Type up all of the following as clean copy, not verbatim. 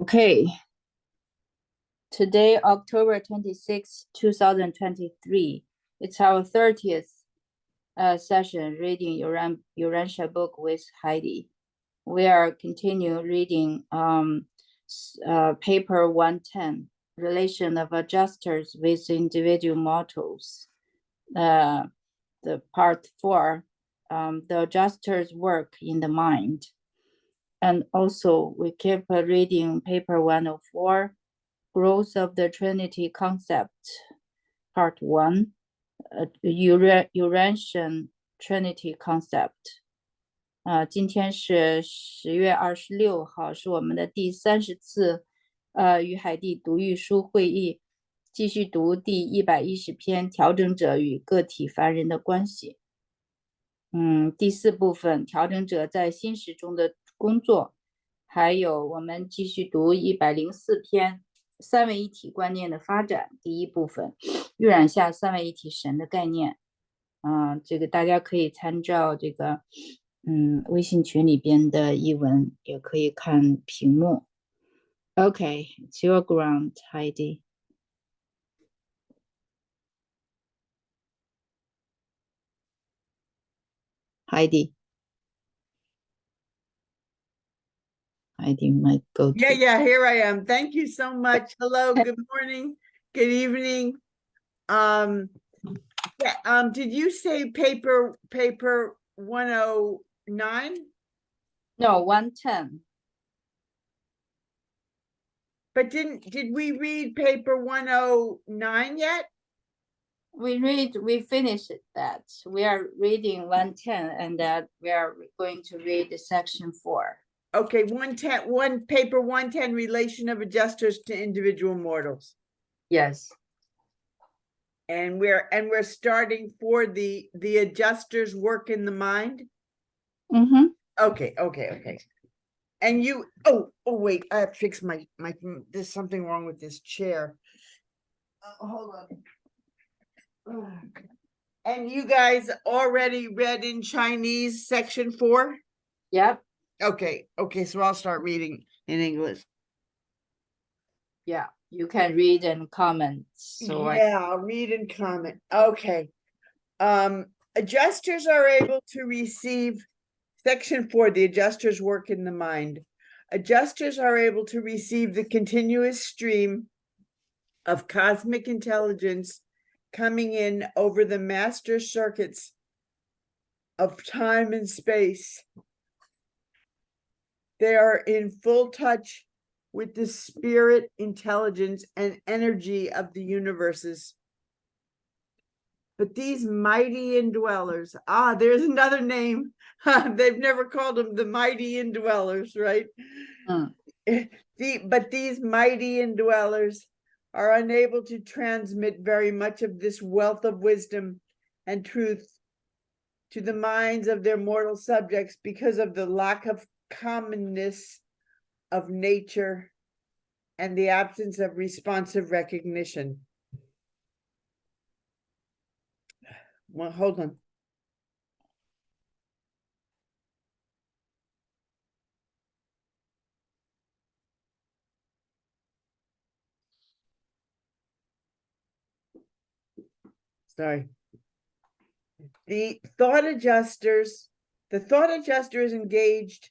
Okay. Today, October 26, 2023. It's our 30th session reading Urantia book with Heidi. We are continuing reading paper 110, Relation of Adjusters with Individual Models. The part 4, the adjusters work in the mind. And also we keep reading paper 104, Growth of the Trinity Concept, part 1, Urantian Trinity Concept. 今天是10月26号，是我们的第30次与海蒂读玉书会议，继续读第110篇调整者与个体凡人的关系。第4部分调整者在心识中的工作，还有我们继续读104篇三位一体观念的发展，第1部分预览下三位一体神的概念。这个大家可以参照这个微信群里边的译文，也可以看屏幕。Okay, it's your ground, Heidi. Heidi might go to... Yeah, here I am. Thank you so much. Hello, good morning, good evening. Did you say paper 109? No, 110. But did we read paper 109 yet? We finished that. We are reading 110 and that we are going to read section 4. Okay, paper 110, relation of adjusters to individual mortals. Yes. And we're starting for the adjusters work in the mind. Okay. And you wait, I have to fix my there's something wrong with this chair. Hold on. And you guys already read in Chinese section 4? Yep. Okay, so I'll start reading in English. Yeah, you can read and comment. I'll read and comment. Okay. Adjusters are able to receive section 4, the adjusters work in the mind. Adjusters are able to receive the continuous stream of cosmic intelligence coming in over the master circuits of time and space. They are in full touch with the spirit, intelligence, and energy of the universes. But these mighty indwellers, there's another name. They've never called them the mighty indwellers, right? But these mighty indwellers are unable to transmit very much of this wealth of wisdom and truth to the minds of their mortal subjects because of the lack of commonness of nature and the absence of responsive recognition. Well, hold on. Sorry. The thought adjuster is engaged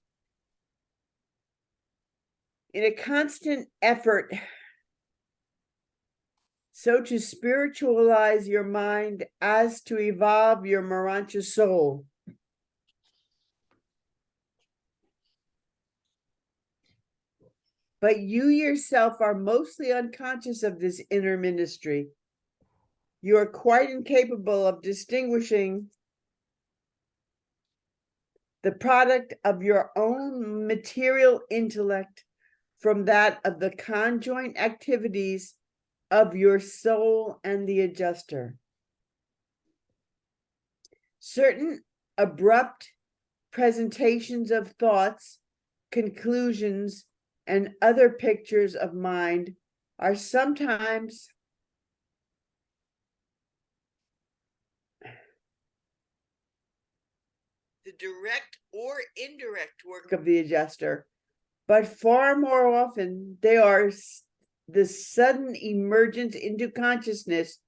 in a constant effort so to spiritualize your mind as to evolve your Marancha soul. But you yourself are mostly unconscious of this inner ministry. You are quite incapable of distinguishing the product of your own material intellect from that of the conjoint activities of your soul and the adjuster. Certain abrupt presentations of thoughts, conclusions, and other pictures of mind are sometimes the direct or indirect work of the adjuster, but far more often they are the sudden emergence into consciousness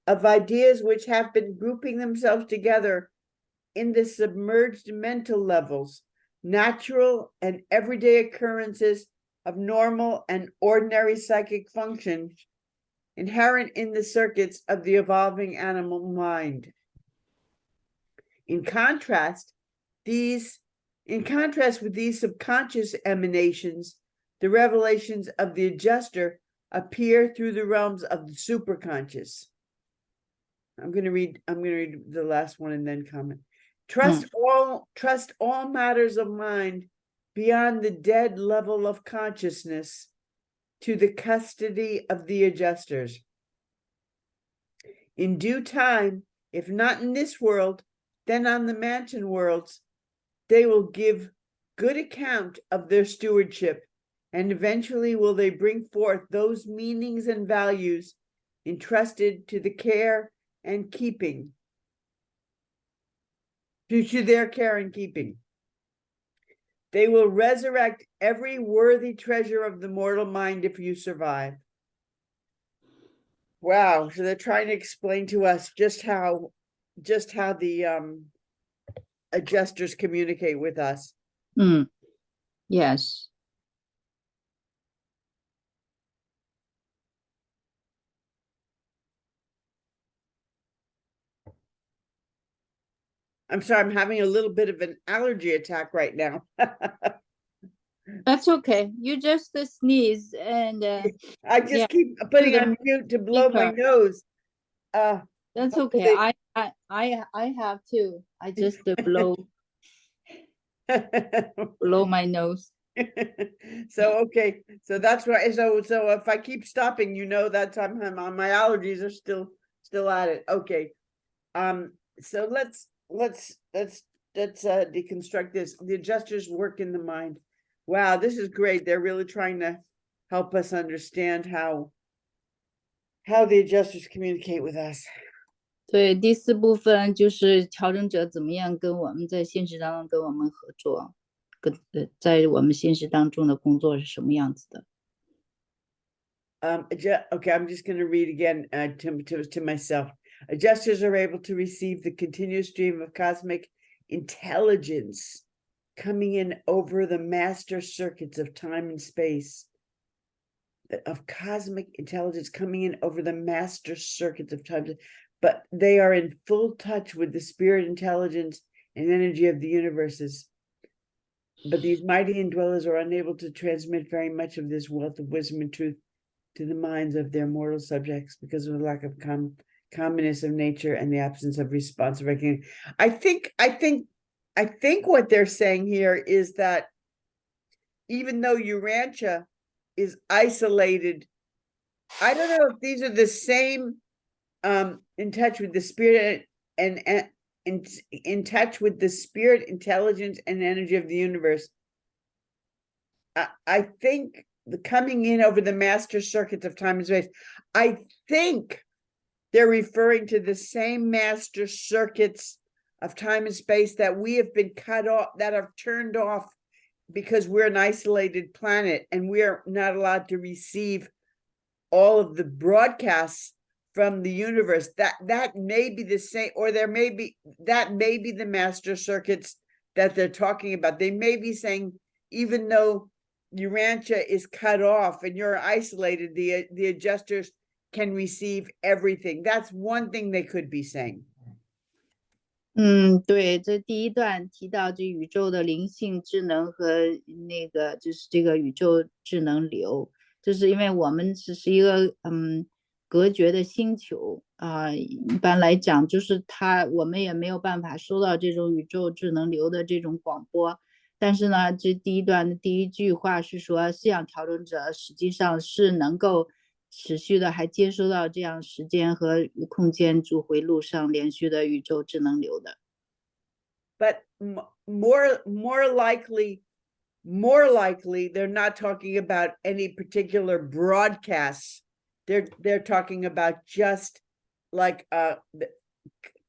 of ideas which have been grouping themselves together in the submerged mental levels, natural and everyday occurrences of normal and ordinary psychic function inherent in the circuits of the evolving animal mind. In contrast with these subconscious emanations, the revelations of the adjuster appear through the realms of the superconscious. I'm going to read the last one and then comment. Trust all matters of mind beyond the dead level of consciousness to the custody of the adjusters. In due time, if not in this world, then on the mansion worlds, they will give good account of their stewardship, and eventually will they bring forth those meanings and values entrusted to the care and keeping, to their care and keeping. They will resurrect every worthy treasure of the mortal mind if you survive. Wow, so they're trying to explain to us just how the adjusters communicate with us. Yes. I'm sorry, I'm having a little bit of an allergy attack right now. That's okay. You just sneeze and I just keep putting on mute to blow my nose. That's okay. I have too. I just blow my nose. So okay, so that's right. So if I keep stopping, that's my allergies are still at it. Okay. So let's deconstruct this. The adjusters work in the mind. Wow, this is great. They're really trying to help us understand how the adjusters communicate with us. 对，第四部分就是调整者怎么样跟我们在现实当中跟我们合作，在我们现实当中的工作是什么样子的。Okay, I'm just going to read again to myself. Adjusters are able to receive the continuous stream of cosmic intelligence coming in over the master circuits of time and space. Of cosmic intelligence coming in over the master circuits of time, but they are in full touch with the spirit intelligence and energy of the universes. But these mighty indwellers are unable to transmit very much of this wealth of wisdom and truth to the minds of their mortal subjects because of the lack of commonness of nature and the absence of responsive recognition. I think what they're saying here is that even though Urantia is isolated, I don't know if these are the same in touch with the spirit and in touch with the spirit, intelligence, and energy of the universe. I think the coming in over the master circuits of time and space, I think they're referring to the same master circuits of time and space that we have been cut off, that have turned off because we're an isolated planet and we're not allowed to receive all of the broadcasts from the universe. That may be the same, or that may be the master circuits that they're talking about. They may be saying, even though Urantia is cut off and you're isolated, the adjusters can receive everything. That's one thing they could be saying. 对，这第一段提到这宇宙的灵性智能和那个就是这个宇宙智能流，就是因为我们只是一个隔绝的星球一般来讲就是我们也没有办法收到这种宇宙智能流的这种广播，但是呢，这第一段的第一句话是说，思想调整者实际上是能够持续的还接收到这样时间和空间主回路上连续的宇宙智能流的。But more likely, they're not talking about any particular broadcasts. They're talking about just like the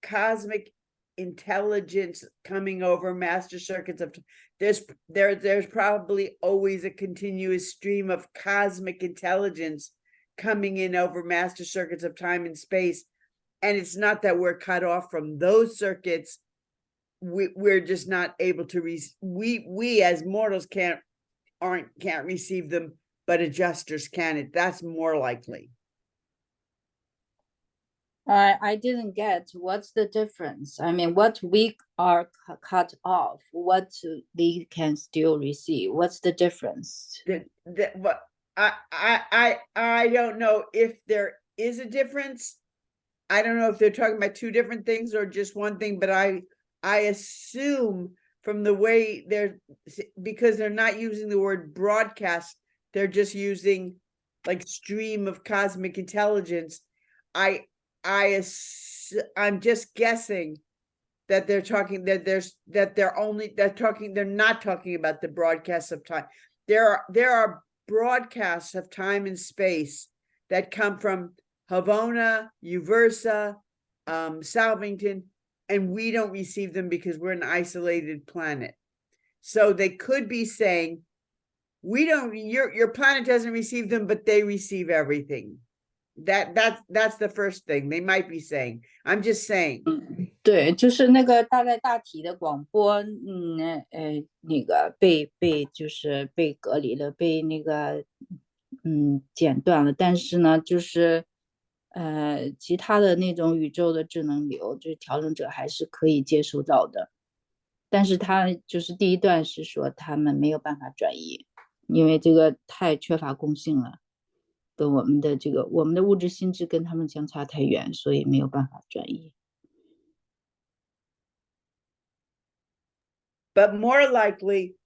cosmic intelligence coming over master circuits of there's probably always a continuous stream of cosmic intelligence coming in over master circuits of time and space. And it's not that we're cut off from those circuits. We're just not able to we as mortals can't receive them, but adjusters can. That's more likely. I didn't get what's the difference. I mean, what we are cut off, what they can still receive. What's the difference? But I don't know if there is a difference. I don't know if they're talking about two different things or just one thing, but I assume from the way because they're not using the word broadcast, they're just using like stream of cosmic intelligence. I'm just guessing that they're talking they're not talking about the broadcasts of time. There are broadcasts of time and space that come from Havona, Uversa, Salvington, and we don't receive them because we're an isolated planet. So they could be saying, we don't, your planet doesn't receive them, but they receive everything. That's the first thing they might be saying. I'm just saying. 对，就是那个大概大体的广播，那个就是被隔离了，被那个剪断了，但是呢，就是其他的那种宇宙的智能流，就是调整者还是可以接收到的，但是他就是第一段是说他们没有办法转移，因为这个太缺乏共性了，跟我们的物质心智跟他们相差太远，所以没有办法转移。But more likely,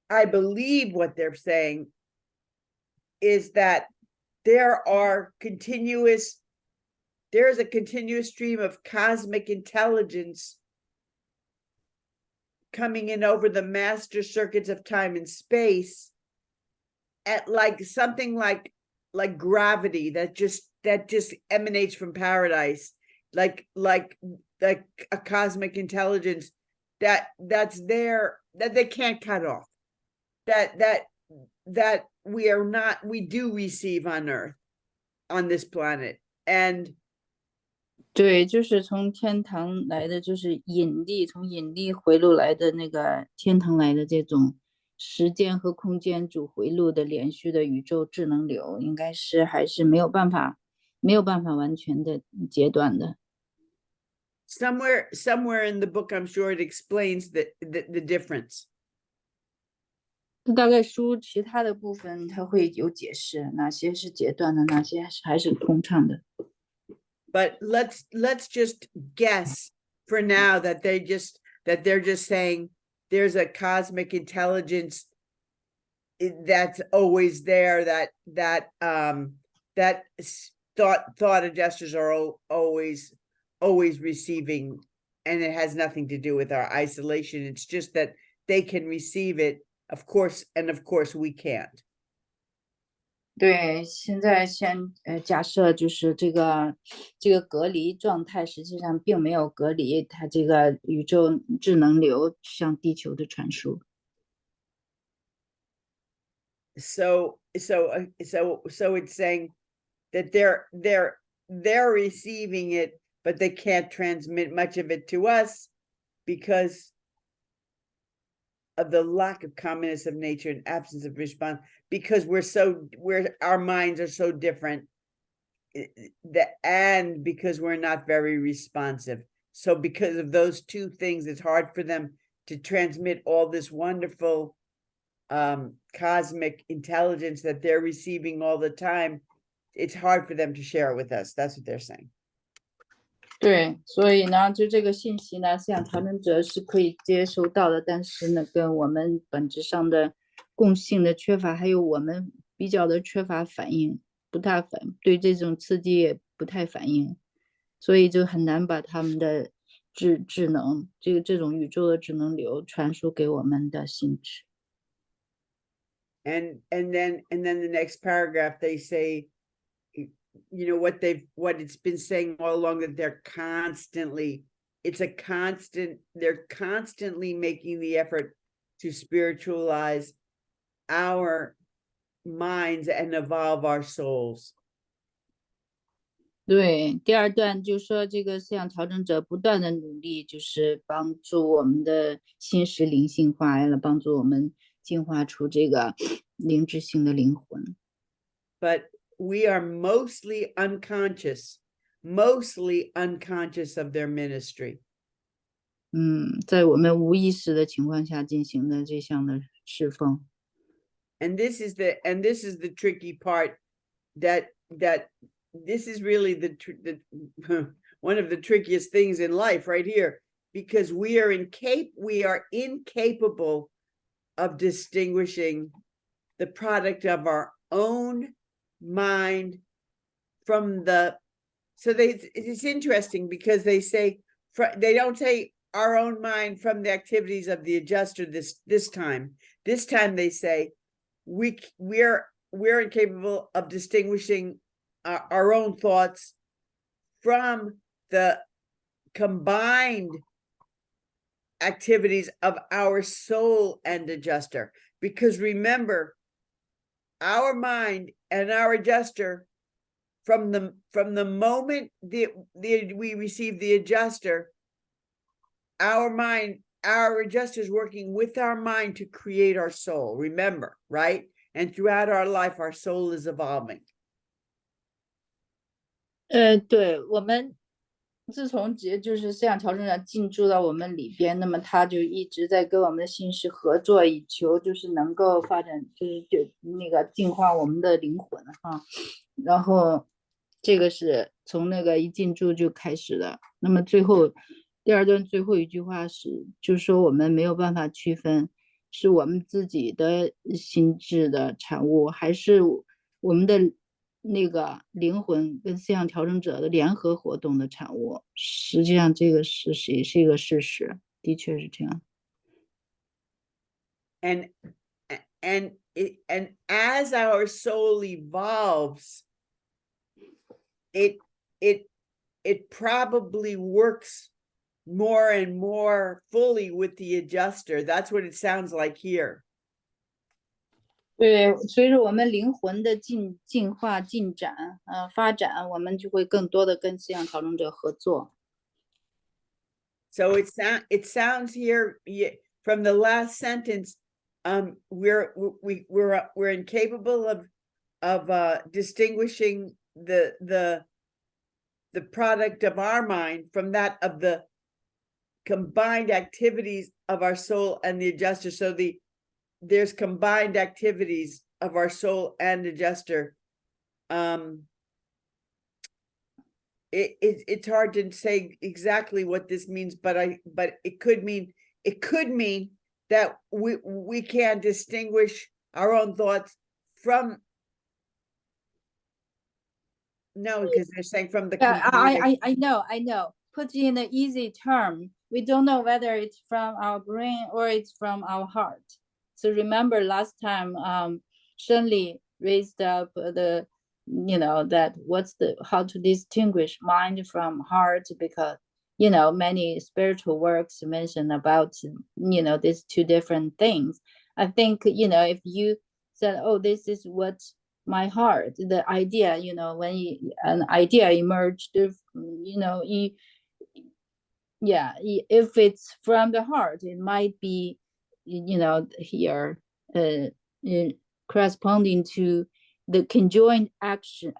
I believe what they're saying is that there is a continuous stream of cosmic intelligence coming in over the master circuits of time and space at like something like gravity that just emanates from paradise, like a cosmic intelligence that's there, that they can't cut off, that we do receive on Earth, on this planet. And 对，就是从天堂来的，就是从引力回路来的那个天堂来的这种时间和空间主回路的连续的宇宙智能流，应该是还是没有办法完全的截断的。Somewhere in the book, I'm sure it explains the difference. 大概书其他的部分它会有解释，哪些是截断的，哪些还是通畅的。But let's just guess for now that they're just saying there's a cosmic intelligence that's always there, that thought adjusters are always receiving, and it has nothing to do with our isolation. It's just that they can receive it, of course, and of course we can't. 对，现在先假设就是这个隔离状态，实际上并没有隔离它这个宇宙智能流向地球的传输。So it's saying that they're receiving it, but they can't transmit much of it to us because of the lack of commonness of nature and absence of response, because our minds are so different, and because we're not very responsive. So because of those two things, it's hard for them to transmit all this wonderful cosmic intelligence that they're receiving all the time. It's hard for them to share it with us. That's what they're saying. 对，所以呢，就这个信息呢，像调整者是可以接收到的，但是呢，跟我们本质上的共性的缺乏，还有我们比较的缺乏反应，对这种刺激也不太反应，所以就很难把他们的智能，这种宇宙的智能流传输给我们的心智。And then the next paragraph they say, you know, what it's been saying all along, that they're constantly making the effort to spiritualize our minds and evolve our souls. 对，第二段就说这个思想调整者不断的努力，就是帮助我们的心识灵性化，来帮助我们进化出这个灵智性的灵魂。But we are mostly unconscious of their ministry. 在我们无意识的情况下进行的这项的侍奉。And this is the tricky part, that this is really the one of the trickiest things in life right here, because we are incapable of distinguishing the product of our own mind from it's interesting, because they don't say our own mind from the activities of the adjuster this time they say we're incapable of distinguishing our own thoughts from the combined activities of our soul and adjuster. Because remember, our mind and our adjuster, from the moment we receive the adjuster, our adjuster is working with our mind to create our soul. Remember, right? And throughout our life, our soul is evolving. 对，我们自从就是思想调整者进驻到我们里边，那么他就一直在跟我们的心识合作，以求就是能够发展，就那个净化我们的灵魂哈。然后这个是从那个一进驻就开始的。那么最后第二段最后一句话是，就是说我们没有办法区分是我们自己的心智的产物，还是我们的那个灵魂跟思想调整者的联合活动的产物。实际上这个是一个事实，的确是这样。And as our soul evolves, it probably works more and more fully with the adjuster. That's what it sounds like here. 对，随着我们灵魂的进化、进展、发展，我们就会更多的跟思想调整者合作。So it sounds here from the last sentence, we're incapable of distinguishing the product of our mind from that of the combined activities of our soul and the adjuster. So there's combined activities of our soul and adjuster. It's hard to say exactly what this means, but it could mean that we can distinguish our own thoughts from. No, because they're saying from the. I know. Put in an easy term. We don't know whether it's from our brain or it's from our heart. So remember last time, Shenli raised up the, that how to distinguish mind from heart, because, many spiritual works mention about, these two different things. I think, if you said, oh, this is what my heart, the idea, when an idea emerged, if it's from the heart, it might be, here corresponding to the conjoined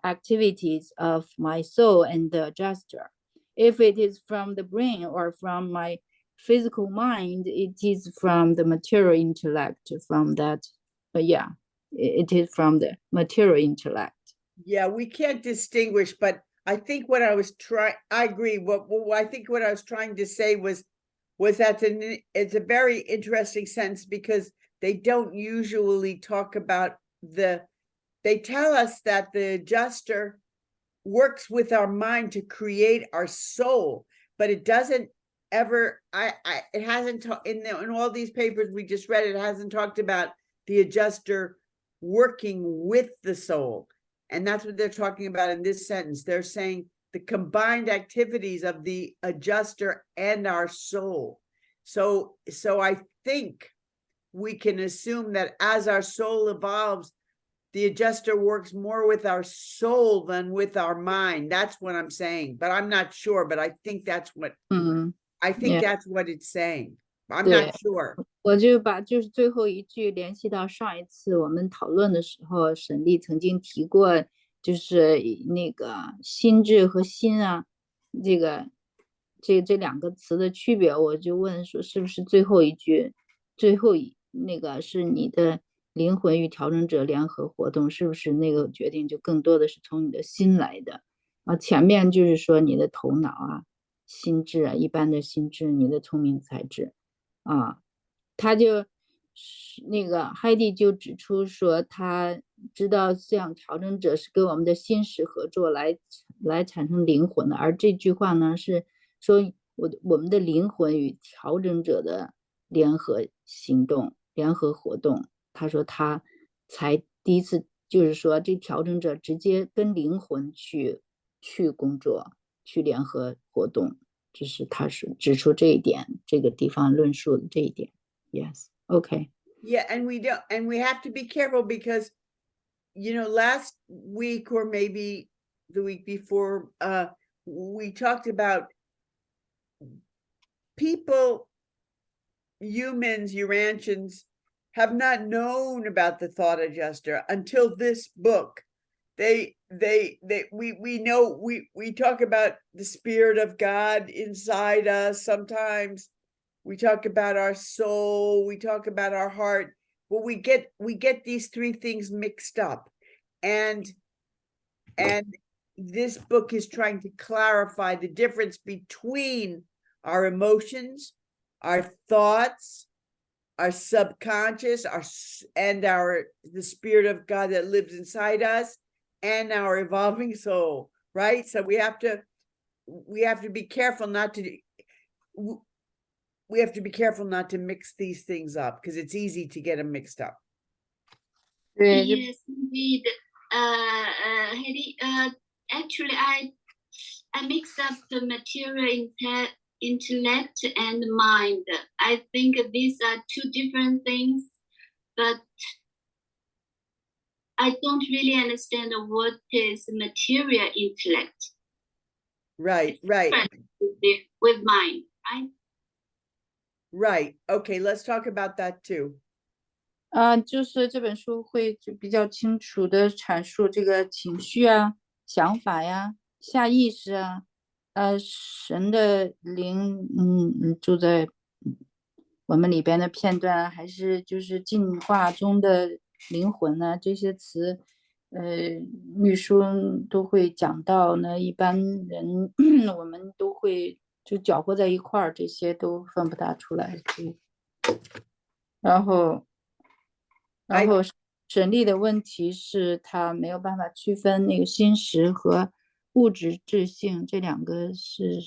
activities of my soul and the adjuster. If it is from the brain or from my physical mind, it is from the material intellect, from that, it is from the material intellect. Yeah, we can't distinguish, but I think what I agree. I think what I was trying to say was that it's a very interesting sense, because they don't usually talk about they tell us that the adjuster works with our mind to create our soul, but it doesn't ever, it hasn't in all these papers we just read, it hasn't talked about the adjuster working with the soul. And that's what they're talking about in this sentence. They're saying the combined activities of the adjuster and our soul. So I think we can assume that as our soul evolves, the adjuster works more with our soul than with our mind. That's what I'm saying, but I'm not sure. But I think that's what that's what it's saying. I'm not sure. 我就把就是最后一句联系到上一次我们讨论的时候，沈丽曾经提过，就是那个心智和心啊，这两个词的区别，我就问说是不是最后一句，那个是你的灵魂与调整者联合活动，是不是那个决定就更多的是从你的心来的啊？前面就是说你的头脑啊、心智啊，一般的心智，你的聪明才智啊。他就那个Heidi就指出说，他知道这样调整者是跟我们的心识合作来产生灵魂的，而这句话呢是说我们的灵魂与调整者的联合行动、联合活动。他说他才第一次就是说这调整者直接跟灵魂去工作、去联合活动，这是他是指出这一点，这个地方论述的这一点。Yes. Okay. Yeah, and we have to be careful because, last week or maybe the week before, we talked about people, humans, Urantians, have not known about the thought adjuster until this book. We know we talk about the spirit of God inside us sometimes. We talk about our soul, we talk about our heart. Well, we get these three things mixed up. And this book is trying to clarify the difference between our emotions, our thoughts, our subconscious, the spirit of God that lives inside us, and our evolving soul, right? So we have to be careful not to mix these things up because it's easy to get them mixed up. Yes, indeed. Heidi, actually, I mix up the material intellect and mind. I think these are two different things, but I don't really understand what is material intellect. Right. With mind, right? Right. Okay, let's talk about that too. 就是这本书会比较清楚的阐述这个情绪啊、想法呀、下意识啊，神的灵，住在我们里边的片段，还是就是进化中的灵魂呢？这些词，律书都会讲到呢。一般人我们都会就搅和在一块儿，这些都分不大出来。然后沈丽的问题是他没有办法区分那个心识和物质质性这两个是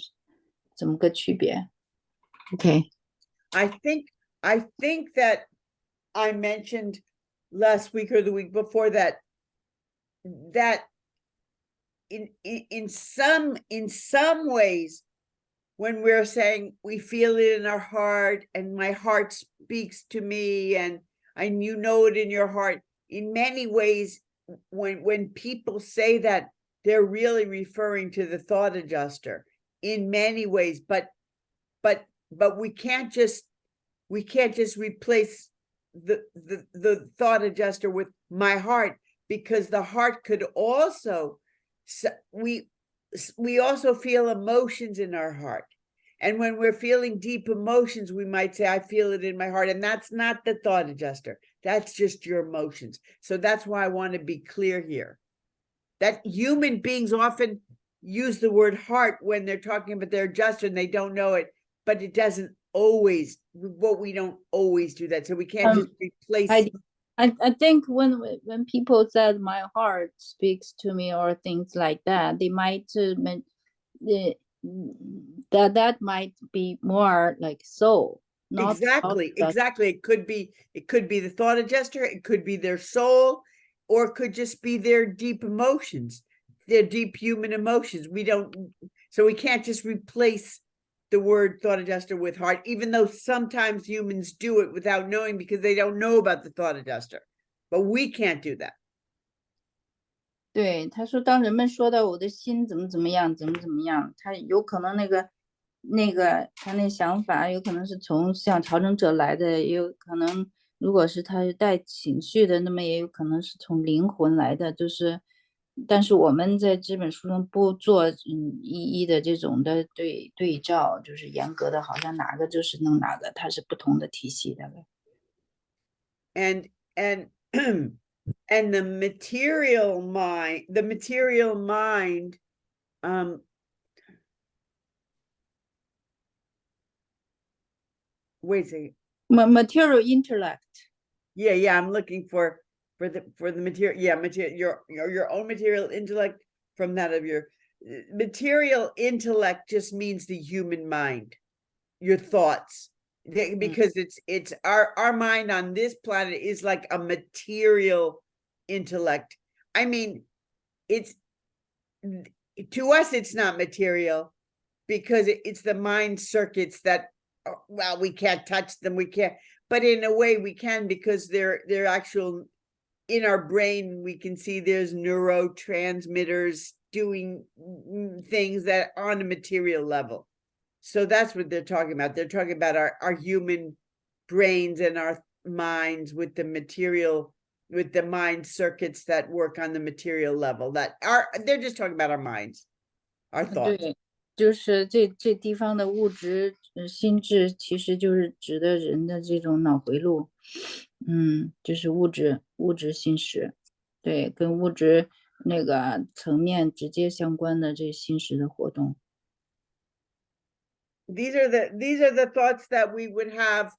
怎么个区别 ？Okay. I think that I mentioned last week or the week before that in some ways, when we're saying we feel it in our heart and my heart speaks to me and you know it in your heart, in many ways, when people say that, they're really referring to the thought adjuster in many ways, but we can't just replace the thought adjuster with my heart, because the heart could also, we also feel emotions in our heart. And when we're feeling deep emotions, we might say, I feel it in my heart. And that's not the thought adjuster. That's just your emotions. So that's why I want to be clear here. That human beings often use the word heart when they're talking about their adjuster and they don't know it, but it doesn't always, we don't always do that. So we can't just replace. I think when people said my heart speaks to me or things like that, they might that might be more like soul. Exactly. It could be the thought adjuster. It could be their soul. or could just be their deep emotions, their deep human emotions. So we can't just replace the word thought adjuster with heart, even though sometimes humans do it without knowing because they don't know about the thought adjuster. But we can't do that. 对，他说，当人们说到我的心怎么样，他有可能他那想法有可能是从像调整者来的，也有可能如果是他是带情绪的，那么也有可能是从灵魂来的，但是我们在这本书中不做一一的这种的对照，就是严格的好像哪个就是弄哪个，它是不同的体系的。And the material mind, wait a second. Material intellect. Yeah, I'm looking for the material. Yeah, material, your own material intellect from that of your material intellect just means the human mind, your thoughts, because it's our mind on this planet is like a material intellect. I mean, it's to us, it's not material because it's the mind circuits that, well, we can't touch them. We can't, but in a way we can, because they're actual in our brain. We can see there's neurotransmitters doing things that on a material level. So that's what they're talking about. They're talking about our human brains and our minds with the material, with the mind circuits that work on the material level. They're just talking about our minds, our thoughts. 对，就是这地方的物质心智，其实就是指的人的这种脑回路，就是物质心识，对，跟物质那个层面直接相关的这心识的活动。These are the thoughts that we would have.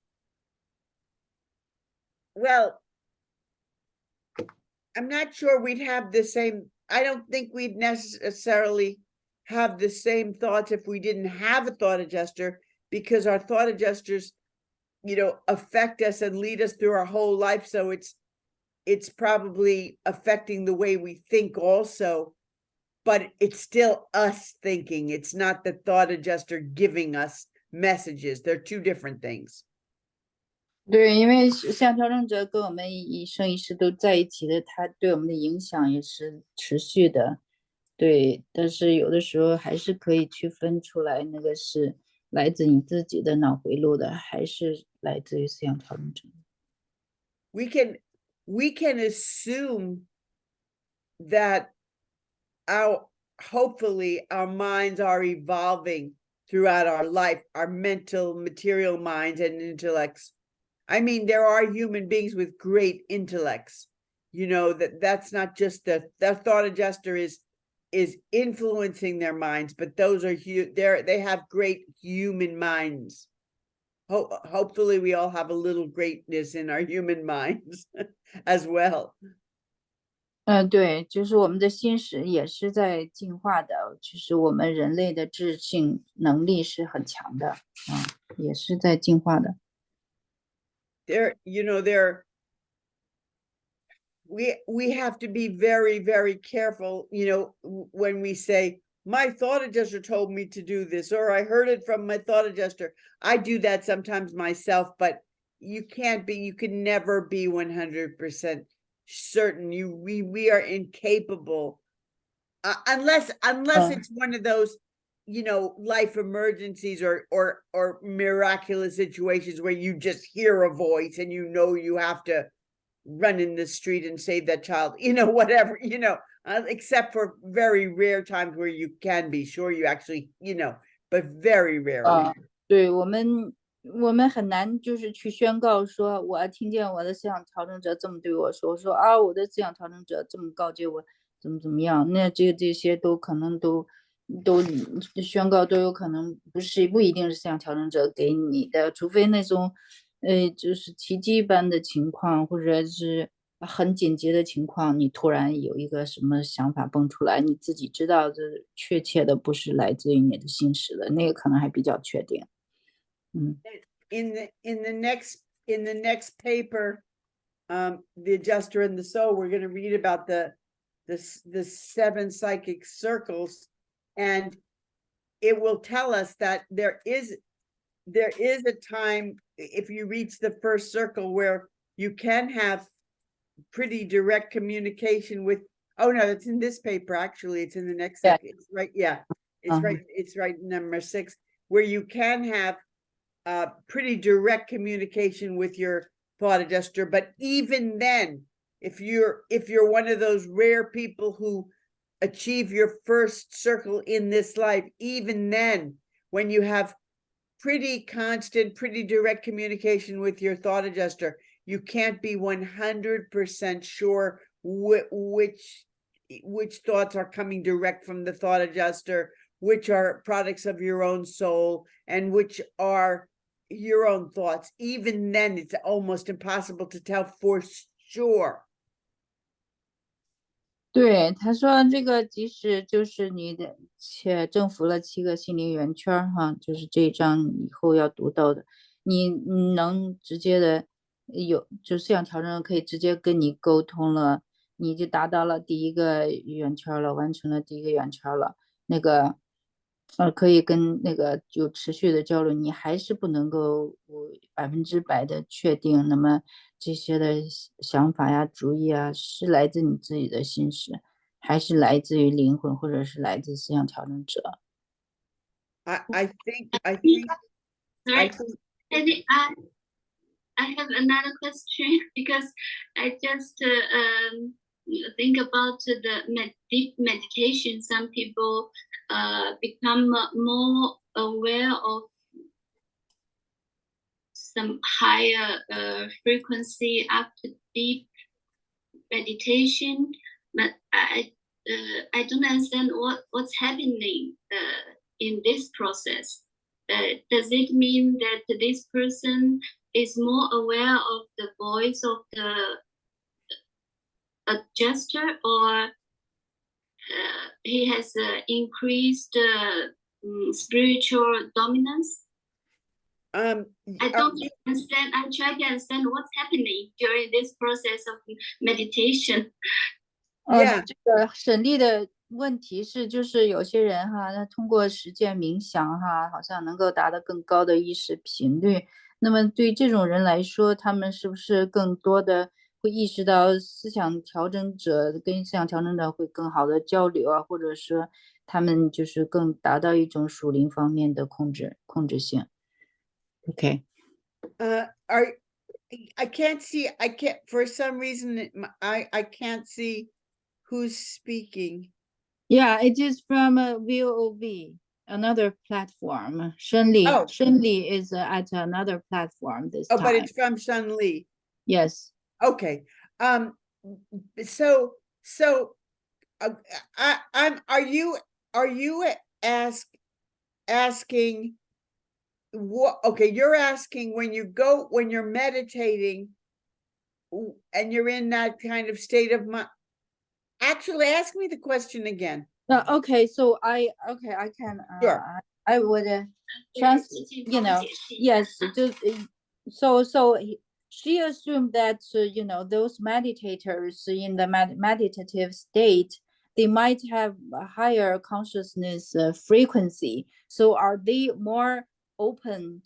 Well, I'm not sure we'd have the same. I don't think we'd necessarily have the same thoughts if we didn't have a thought adjuster, because our thought adjusters, affect us and lead us through our whole life. So it's probably affecting the way we think also, but it's still us thinking. It's not the thought adjuster giving us messages. They're two different things. 对，因为像调整者跟我们一生一世都在一起的，他对我们的影响也是持续的。对，但是有的时候还是可以区分出来，那个是来自你自己的脑回路的，还是来自于思想调整者。We can assume that hopefully our minds are evolving throughout our life, our mental, material minds and intellects. I mean, there are human beings with great intellects, that's not just the thought adjuster is influencing their minds, but those are they have great human minds. Hopefully we all have a little greatness in our human minds as well. 对，就是我们的心识也是在进化的，就是我们人类的智性能力是很强的，也是在进化的。We have to be very, very careful, when we say, my thought adjuster told me to do this, or I heard it from my thought adjuster. I do that sometimes myself, but you can never be 100% certain. We are incapable, unless it's one of those, life emergencies or miraculous situations where you just hear a voice and you have to run in the street and save that child, whatever, except for very rare times where you can be sure you actually, but very rarely. 对，我们很难就是去宣告说，我听见我的思想调整者这么对我说，说我的思想调整者这么告诫我怎么样，那这些都可能都宣告都有可能不一定是思想调整者给你的，除非那种就是奇迹般的情况，或者是很紧急的情况，你突然有一个什么想法蹦出来，你自己知道这确切的不是来自于你的心识的，那个可能还比较确定。In the next paper, The Adjuster and the Soul, we're going to read about the 7 psychic circles, and it will tell us that there is a time, if you reach the first circle, where you can have pretty direct communication with, oh no, it's in this paper, actually, it's in the next section. It's right, yeah, it's right number 6, where you can have pretty direct communication with your thought adjuster. But even then, if you're one of those rare people who achieve your first circle in this life, even then, when you have pretty constant, pretty direct communication with your thought adjuster, you can't be 100% sure which thoughts are coming direct from the thought adjuster, which are products of your own soul, and which are your own thoughts. Even then, it's almost impossible to tell for sure. 对，他说这个即使就是你的征服了7个心灵圆圈哈，就是这一章以后要读到的，你能直接的就思想调整者可以直接跟你沟通了，你就达到了第1个圆圈了，完成了第1个圆圈了，那个可以跟那个有持续的交流，你还是不能够100%的确定，那么这些的想法呀、主意啊，是来自你自己的心识，还是来自于灵魂，或者是来自思想调整者。I think I have another question because I just think about the deep meditation. Some people become more aware of some higher frequency after deep meditation, but I don't understand what's happening in this process. Does it mean that this person is more aware of the voice of the adjuster, or he has increased spiritual dominance? I don't understand. I'm trying to understand what's happening during this process of meditation. Yeah. 这个省力的问题是，就是有些人哈，他通过实践冥想哈，好像能够达到更高的意识频率。那么对这种人来说，他们是不是更多的会意识到思想调整者跟思想调整者会更好的交流啊，或者说他们就是更达到一种属灵方面的控制性。Okay. I can't see. For some reason, I can't see who's speaking. Yeah, it is from VOV, another platform. Shenli is at another platform this time. But it's from Shenli. Yes. Okay. So are you asking what? Okay, you're asking when you're meditating and you're in that kind of state of mind. Actually, ask me the question again. Okay, so I can. Sure. I would yes. So she assumed that those meditators in the meditative state, they might have a higher consciousness frequency. So are they more open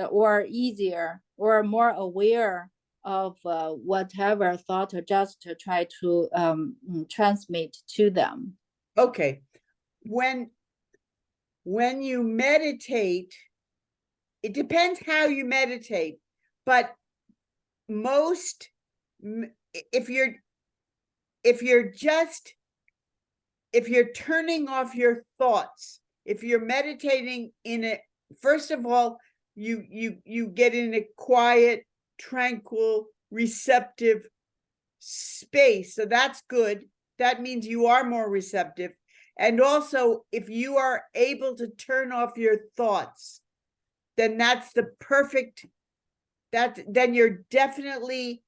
or easier or more aware of whatever thought adjuster try to transmit to them? Okay. When you meditate, it depends how you meditate, but if you're turning off your thoughts, if you're meditating first of all, you get in a quiet, tranquil, receptive space. So that's good. That means you are more receptive. And also, if you are able to turn off your thoughts, then that's the perfect, then you're definitely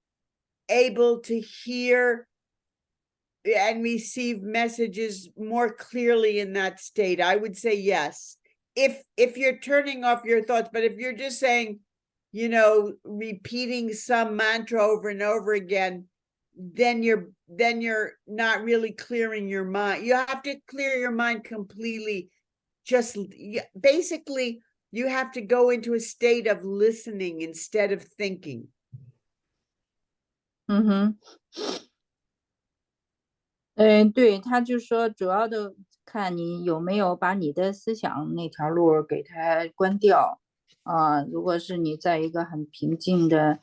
able to hear and receive messages more clearly in that state. I would say yes. If you're turning off your thoughts, but if you're just saying, repeating some mantra over and over again, then you're not really clearing your mind. You have to clear your mind completely. Just basically, you have to go into a state of listening instead of thinking. 对，他就说主要的看你有没有把你的思想那条路给它关掉啊。如果是你在一个很平静的、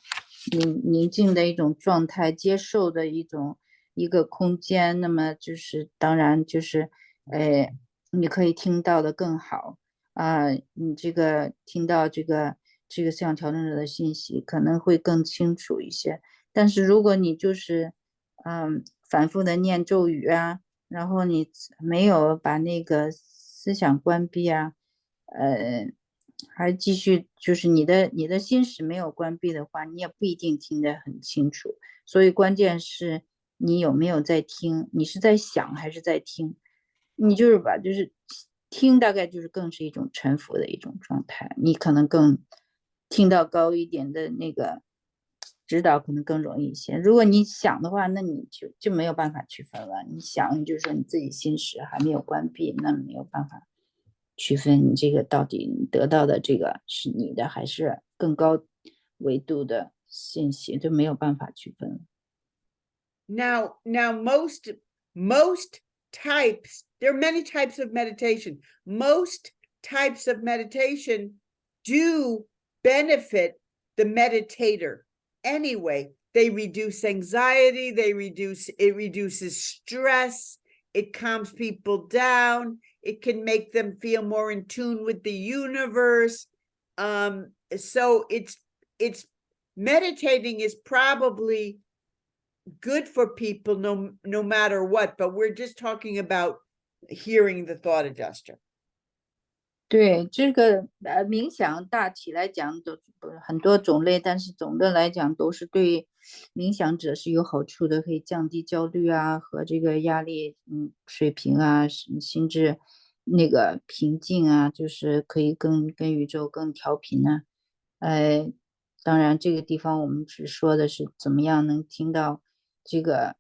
宁静的一种状态，接受的一个空间，那么就是当然就是你可以听到的更好啊。你这个听到这个思想调整者的信息可能会更清楚一些。但是如果你就是反复的念咒语啊，然后你没有把那个思想关闭啊，还继续就是你的心识没有关闭的话，你也不一定听得很清楚。所以关键是你有没有在听，你是在想还是在听？你就是听，大概就是更是一种沉浮的一种状态，你可能更听到高一点的那个指导可能更容易一些。如果你想的话，那你就没有办法区分了。你想，你就说你自己心识还没有关闭，那没有办法区分你这个到底你得到的这个是你的还是更高维度的信息，就没有办法区分了。Now most types, there are many types of meditation. Most types of meditation do benefit the meditator. Anyway, they reduce anxiety, it reduces stress, it calms people down, it can make them feel more in tune with the universe. So it's meditating is probably good for people no matter what, but we're just talking about hearing the thought adjuster. 对，这个冥想大体来讲都很多种类，但是总的来讲都是对冥想者是有好处的，可以降低焦虑啊和这个压力水平啊，心智那个平静啊，就是可以跟宇宙更调频啊。当然这个地方我们只说的是怎么样能听到这个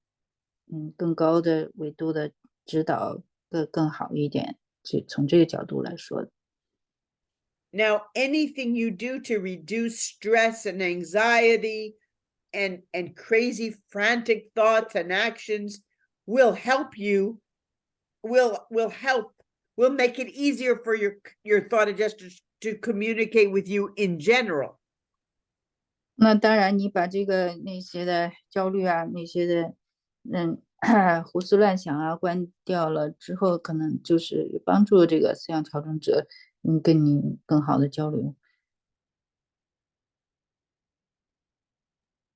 更高的维度的指导的更好一点，从这个角度来说的。Now, anything you do to reduce stress and anxiety and crazy frantic thoughts and actions will help you, will make it easier for your thought adjusters to communicate with you in general. 那当然你把那些的焦虑啊，那些的胡思乱想啊关掉了之后，可能就是帮助这个思想调整者跟你更好的交流。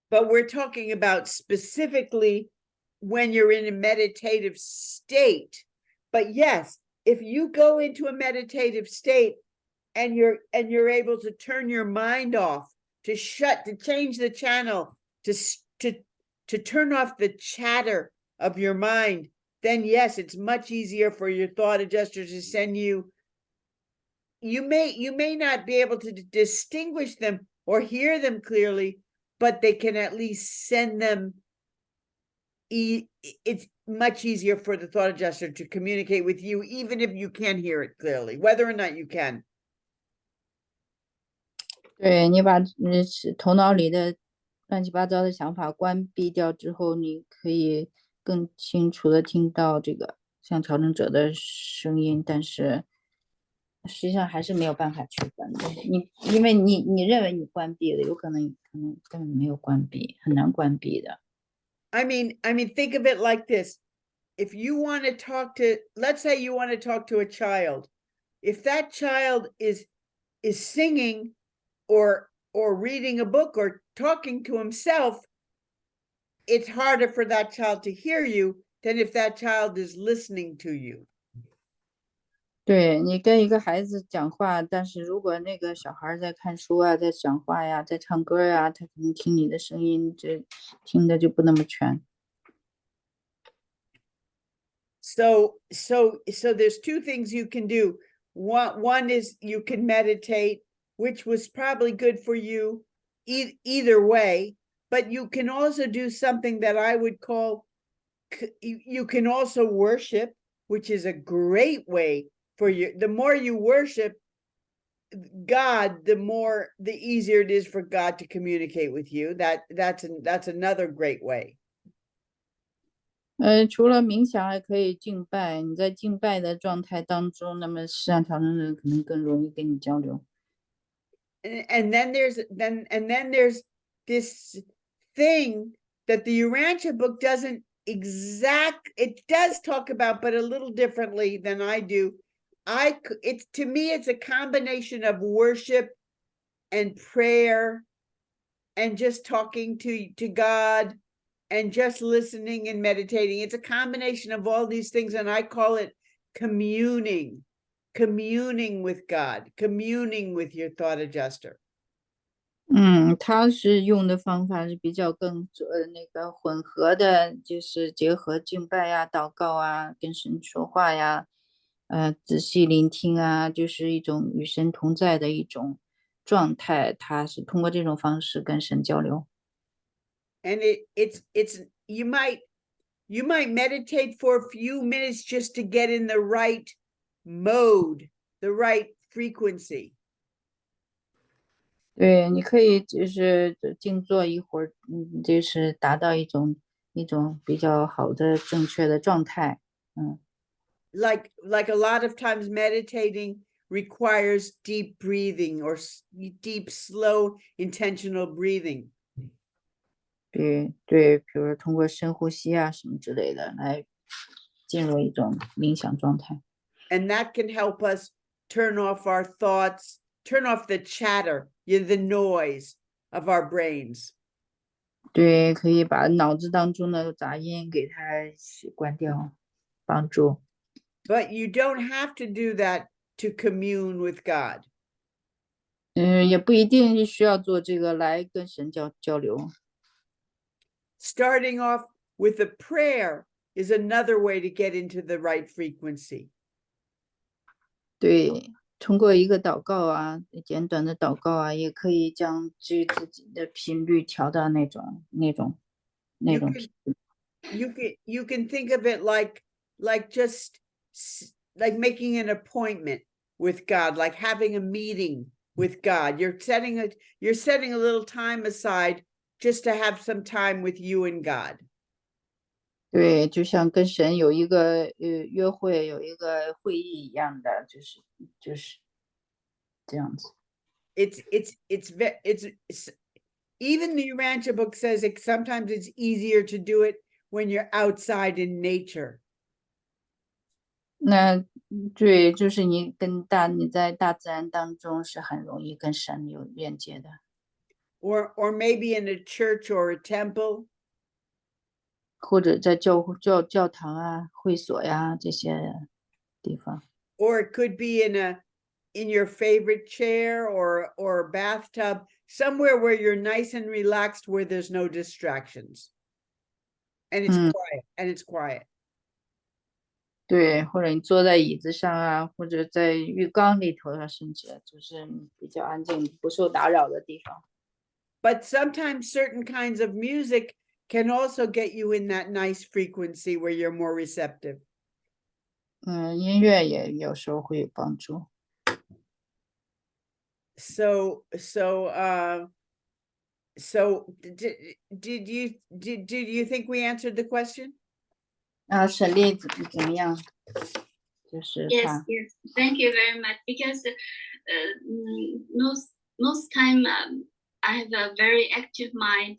But we're talking about specifically when you're in a meditative state. But yes, if you go into a meditative state and you're able to turn your mind off, to change the channel, to turn off the chatter of your mind, then yes, it's much easier for your thought adjusters to send you. You may not be able to distinguish them or hear them clearly, but they can at least send them. It's much easier for the thought adjuster to communicate with you, even if you can't hear it clearly, whether or not you can. 对，你把头脑里的乱七八糟的想法关闭掉之后，你可以更清楚的听到这个像调整者的声音，但是实际上还是没有办法区分的。因为你认为你关闭了，有可能根本没有关闭，很难关闭的。I mean, think of it like this. If you want to talk to, let's say you want to talk to a child, if that child is singing or reading a book or talking to himself, it's harder for that child to hear you than if that child is listening to you. 对，你跟一个孩子讲话，但是如果那个小孩在看书啊，在讲话呀，在唱歌呀，他可能听你的声音，这听的就不那么全。So there's two things you can do. One is you can meditate which was probably good for you either way, but you can also do something that I would call, you can also worship, which is a great way for you. The more you worship God, the easier it is for God to communicate with you. That's another great way. 除了冥想还可以敬拜，你在敬拜的状态当中，那么实际调整者可能更容易跟你交流。And then there's this thing that the Urantia book doesn't it does talk about, but a little differently than I do. To me, it's a combination of worship and prayer and just talking to God and just listening and meditating. It's a combination of all these things, and I call it communing with God, communing with your thought adjuster. 他是用的方法是比较更那个混合的，就是结合敬拜呀、祷告啊、跟神说话呀、仔细聆听啊，就是一种与神同在的一种状态。他是通过这种方式跟神交流。And it's you might meditate for a few minutes just to get in the right mode, the right frequency. 对，你可以就是静坐一会儿，就是达到一种比较好的正确的状态。Like a lot of times meditating requires deep breathing or deep, slow, intentional breathing. 对，比如通过深呼吸啊什么之类的来进入一种冥想状态。And that can help us turn off our thoughts, turn off the chatter, the noise of our brains. 对，可以把脑子当中的杂音给它关掉，帮助。But you don't have to do that to commune with God. 也不一定需要做这个来跟神交流。Starting off with a prayer is another way to get into the right frequency. 对，通过一个祷告啊，简短的祷告啊，也可以将自己的频率调到那种频率。You can think of it like just like making an appointment with God, like having a meeting with God. You're setting a little time aside just to have some time with you and God. 对，就像跟神有一个约会，有一个会议一样的，就是这样子。It's even the Urantia book says sometimes it's easier to do it when you're outside in nature. 那对，就是你在大自然当中是很容易跟神有链接的。Or maybe in a church or a temple. 或者在教堂啊、会所呀这些地方。Or it could be in your favorite chair or bathtub, somewhere where you're nice and relaxed, where there's no distractions. And it's quiet. 对，或者你坐在椅子上啊，或者在浴缸里头啊，甚至就是比较安静、不受打扰的地方。But sometimes certain kinds of music can also get you in that nice frequency where you're more receptive. 音乐也有时候会有帮助。So did you think we answered the question? 沈丽怎么样？就是 Yes, thank you very much. Because most time I have a very active mind,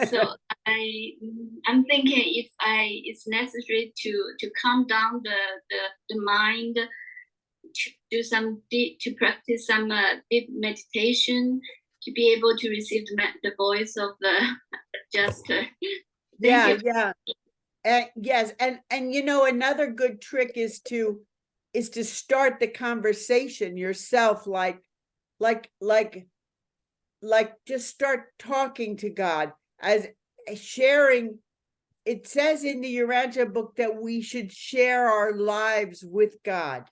so I'm thinking if it's necessary to calm down the mind, to practice some deep meditation, to be able to receive the voice of the adjuster. Yeah. Yes, and another good trick is to start the conversation yourself, like just start talking to God, as sharing. It says in the Urantia book that we should share our lives with God.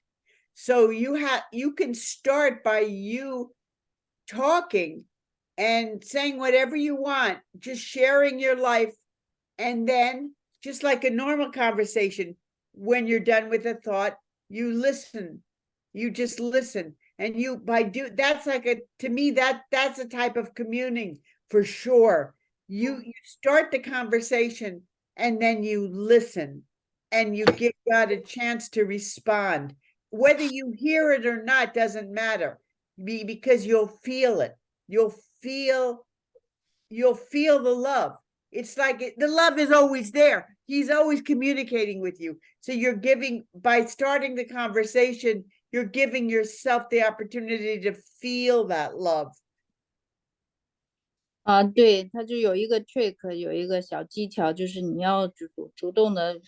So you can start by you talking and saying whatever you want, just sharing your life. And then just like a normal conversation, when you're done with a thought, you listen, you just listen. And that's to me, that's a type of communing for sure. You start the conversation and then you listen and you give God a chance to respond. Whether you hear it or not doesn't matter, because you'll feel it. You'll feel the love. It's like the love is always there. He's always communicating with you. So by starting the conversation, you're giving yourself the opportunity to feel that love. 对，他就有一个 trick， 有一个小技巧，就是你要主动的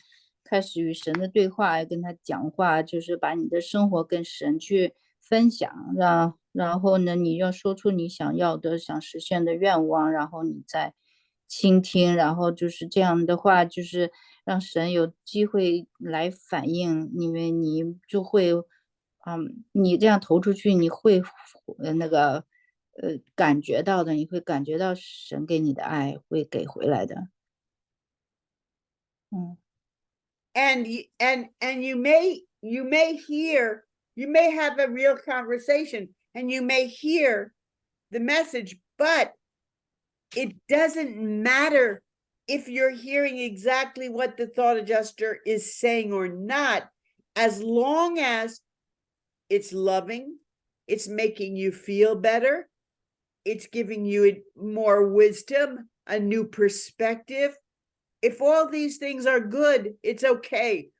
开始与神的对话，跟他讲话，就是把你的生活跟神去分享，然后呢，你要说出你想要的、想实现的愿望，然后你再倾听，然后就是这样的话，就是让神有机会来反应，因为你就会，你这样投出去，你会感觉到的，你会感觉到神给你的爱会给回来的。And you may hear, you may have a real conversation and you may hear the message, but it doesn't matter if you're hearing exactly what the thought adjuster is saying or not, as long as it's loving, it's making you feel better, it's giving you more wisdom, a new perspective. If all these things are good, it's okay.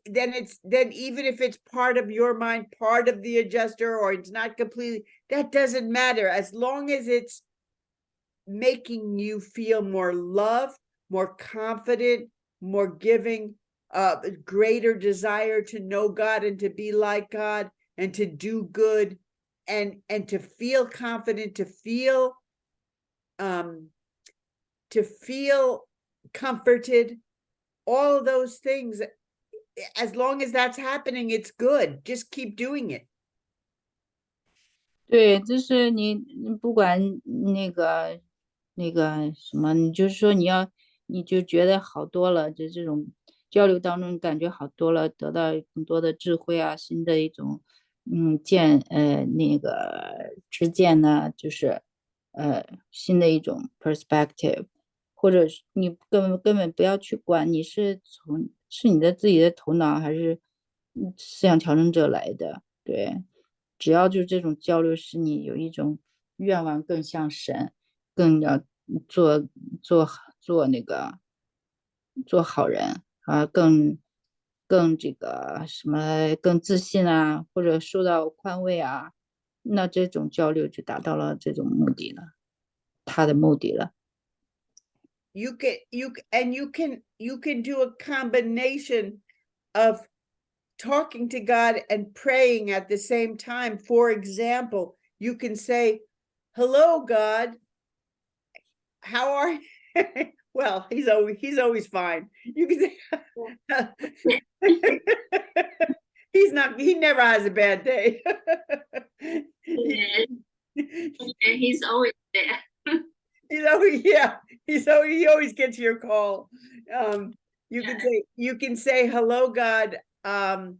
Then even if it's part of your mind, part of the adjuster, or it's not completely, that doesn't matter. As long as it's making you feel more love, more confident, more giving, greater desire to know God and to be like God and to do good and to feel confident, to feel comforted, all of those things. As long as that's happening, it's good. Just keep doing it. 对，就是你不管那个什么，你就是说你就觉得好多了，就这种交流当中感觉好多了，得到更多的智慧啊，新的一种知见呢，就是新的一种 perspective， 或者是你根本不要去管你是你的自己的头脑还是思想调整者来的，对。只要就这种交流使你有一种愿望更像神，更要做好人啊，更这个什么更自信啊，或者受到宽慰啊，那这种交流就达到了这种目的了，他的目的了。You can do a combination of talking to God and praying at the same time. For example, you can say, "Hello, God. How are you?" Well, he's always fine. You can say, he never has a bad day. He's always there. He always gets your call. You can say, "Hello, God. I'm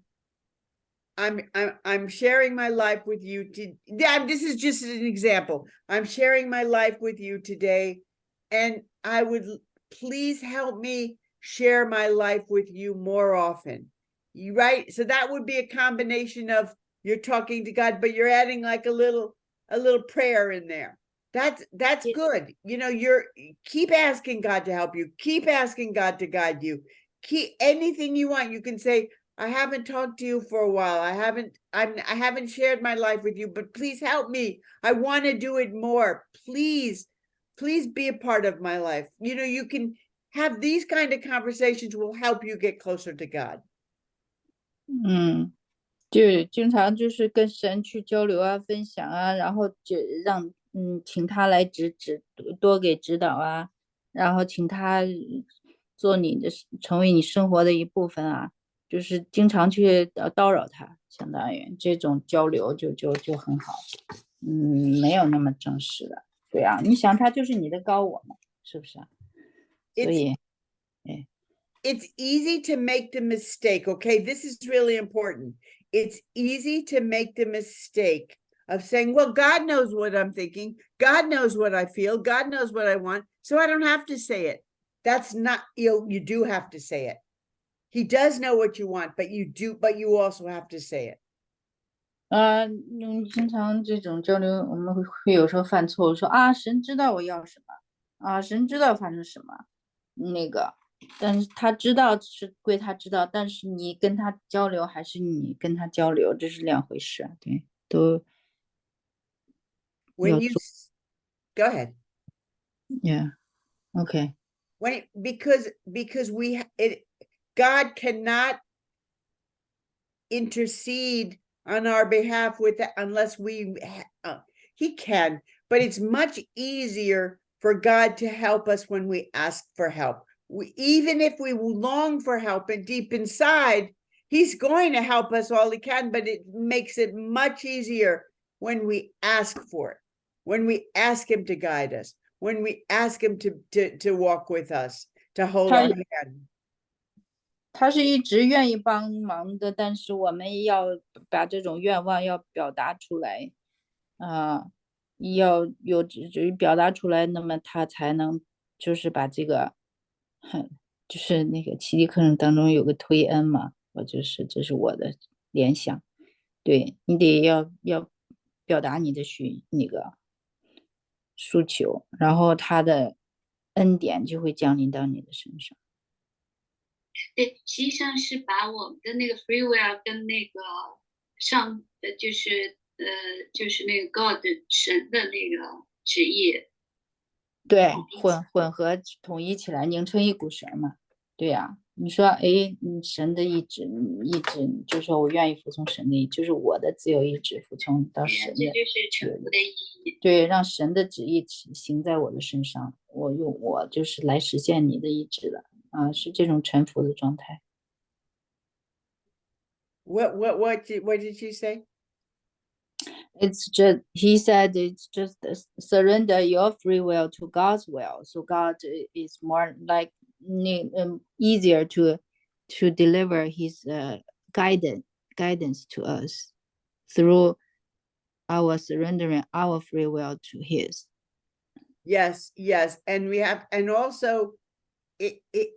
sharing my life with you. This is just an example. I'm sharing my life with you today, and I would please help me share my life with you more often." Right? So that would be a combination of you're talking to God, but you're adding like a little prayer in there. That's good. Keep asking God to help you. Keep asking God to guide you. Keep anything you want. You can say, "I haven't talked to you for a while. I haven't shared my life with you, but please help me. I want to do it more. Please be a part of my life." You can have these kind of conversations will help you get closer to God. 就经常就是跟神去交流啊，分享啊，然后就请他来多给指导啊，然后请他成为你生活的一部分啊，就是经常去叨扰他，相当于这种交流就很好，没有那么正式的。对啊，你想他就是你的高我嘛，是不是啊？所以，It's easy to make the mistake, okay? This is really important. It's easy to make the mistake of saying, well, God knows what I'm thinking. God knows what I feel. God knows what I want. So I don't have to say it. That's not, you do have to say it. He does know what you want, but you also have to say it. 经常这种交流，我们会有时候犯错误，说啊，神知道我要什么，啊，神知道发生什么，那个，但是他知道是归他知道，但是你跟他交流还是你跟他交流，这是两回事，对，都。When you go ahead. Yeah. Okay. Because God cannot intercede on our behalf with that unless he can, but it's much easier for God to help us when we ask for help. Even if we long for help and deep inside, he's going to help us all he can, but it makes it much easier when we ask for it, when we ask him to guide us, when we ask him to walk with us, to hold our hand. 他是一直愿意帮忙的，但是我们要把这种愿望要表达出来，要有只表达出来，那么他才能就是把这个，就是那个奇迹课程当中有个推恩嘛，这是我的联想，对你得要表达你的那个诉求，然后他的恩典就会降临到你的身上。对，实际上是把我们的那个 free will 跟那个就是那个 God 神的那个旨意，对，混合统一起来，拧成一股绳嘛。对呀，你说，神的意志，就说我愿意服从神的意志，就是我的自由意志服从到神的，这就是臣服的意义。对，让神的旨意行在我的身上，我就是来实现你的意志的。是这种臣服的状态。What did you say? It's just, he said, it's just surrender your free will to God's will. So God is more like easier to deliver his guidance to us through our surrendering our free will to his. Yes, and also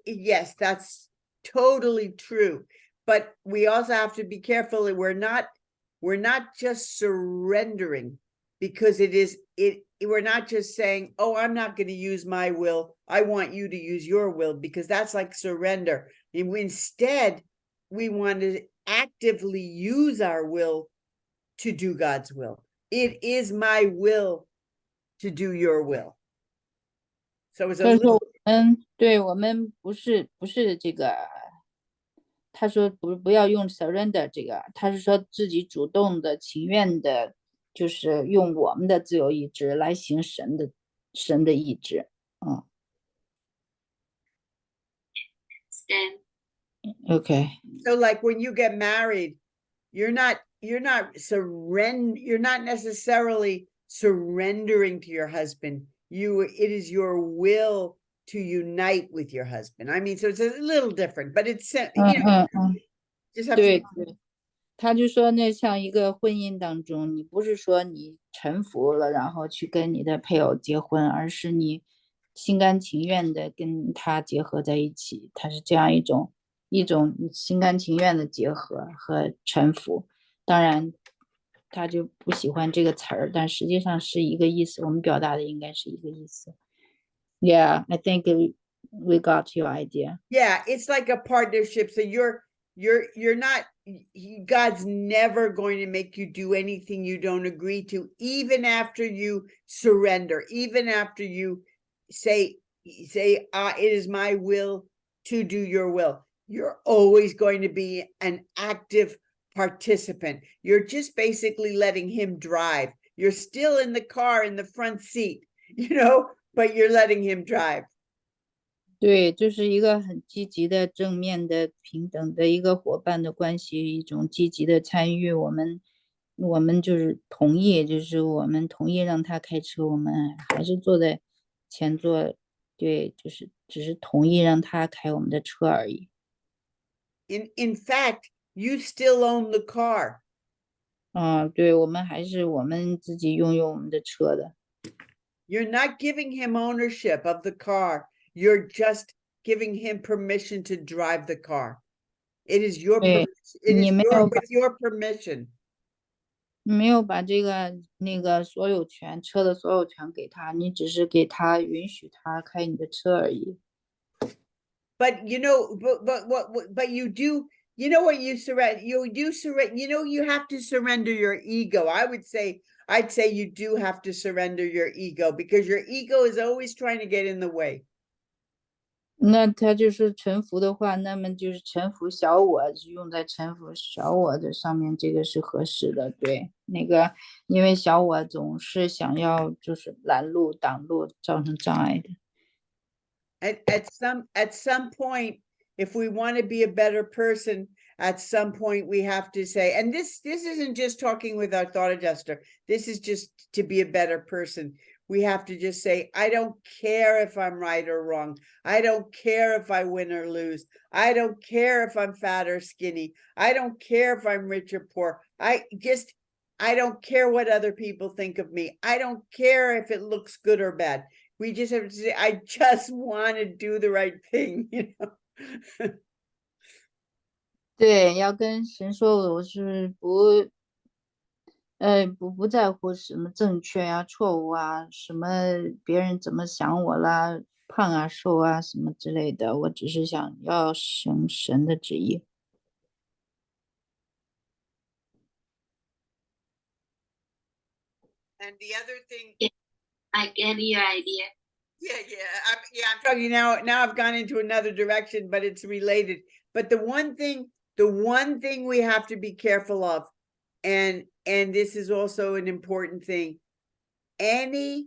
yes, that's totally true, but we also have to be careful that we're not just surrendering, because we're not just saying, oh, I'm not going to use my will, I want you to use your will, because that's like surrender. Instead, we want to actively use our will to do God's will. It is my will to do your will. So it's a little... 对，我们不是这个，他说不要用 surrender 这个，他是说自己主动的、情愿的，就是用我们的自由意志来行神的意志。Okay. So like when you get married, you're not necessarily surrendering to your husband. It is your will to unite with your husband. I mean, so it's a little different, but it's just have to. 对，他就说那像一个婚姻当中，你不是说你臣服了，然后去跟你的配偶结婚，而是你心甘情愿的跟他结合在一起，它是这样一种心甘情愿的结合和臣服。当然他就不喜欢这个词儿，但实际上是一个意思，我们表达的应该是一个意思。Yeah, I think we got your idea. Yeah, it's like a partnership. So you're not, God's never going to make you do anything you don't agree to, even after you surrender, even after you say, it is my will to do your will. You're always going to be an active participant. You're just basically letting him drive. You're still in the car in the front seat, but you're letting him drive. 对，就是一个很积极的、正面的、平等的一个伙伴的关系，一种积极的参与。我们就是同意，就是我们同意让他开车，我们还是坐在前座，对，就是只是同意让他开我们的车而已。In fact, you still own the car. 对，我们还是我们自己拥有我们的车的。You're not giving him ownership of the car. You're just giving him permission to drive the car. It is your 对， permission. It 你 is 没有把 with your permission. 没有把这个那个所有权，车的所有权给他，你只是给他允许他开你的车而已。But you know, but you do, you know what you surrender, you know, you have to surrender your ego. I'd say you do have to surrender your ego because your ego is always trying to get in the way. 那他就是臣服的话，那么就是臣服小我，用在臣服小我的上面，这个是合适的。对，那个因为小我总是想要就是拦路、挡路，造成障碍的。At some point, if we want to be a better person, at some point we have to say, and this isn't just talking with our thought adjuster, this is just to be a better person. We have to just say, I don't care if I'm right or wrong. I don't care if I win or lose. I don't care if I'm fat or skinny. I don't care if I'm rich or poor. I don't care what other people think of me. I don't care if it looks good or bad. We just have to say, I just want to do the right thing, you know. 对，要跟神说，我是不在乎什么正确啊、错误啊，什么别人怎么想我啦，胖啊、瘦啊什么之类的，我只是想要神的旨意。And the other thing, I get your idea. I'm talking now I've gone into another direction, but it's related. But the one thing we have to be careful of, and this is also an important thing, anything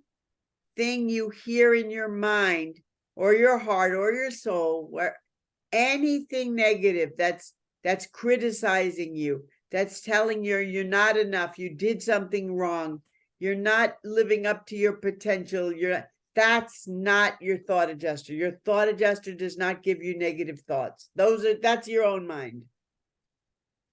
you hear in your mind or your heart or your soul, where anything negative that's criticizing you, that's telling you you're not enough, you did something wrong, you're not living up to your potential, that's not your thought adjuster. Your thought adjuster does not give you negative thoughts. That's your own mind.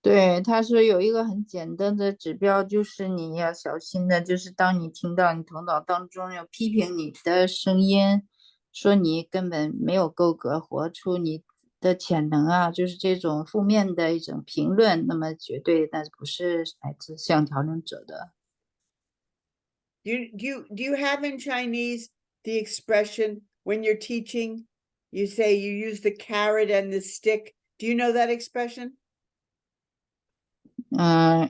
对，他说有一个很简单的指标，就是你要小心的，就是当你听到你头脑当中要批评你的声音，说你根本没有够格活出你的潜能啊，就是这种负面的一种评论，那么绝对那不是来自向调整者的。Do you have in Chinese the expression when you're teaching, you say you use the carrot and the stick? Do you know that expression?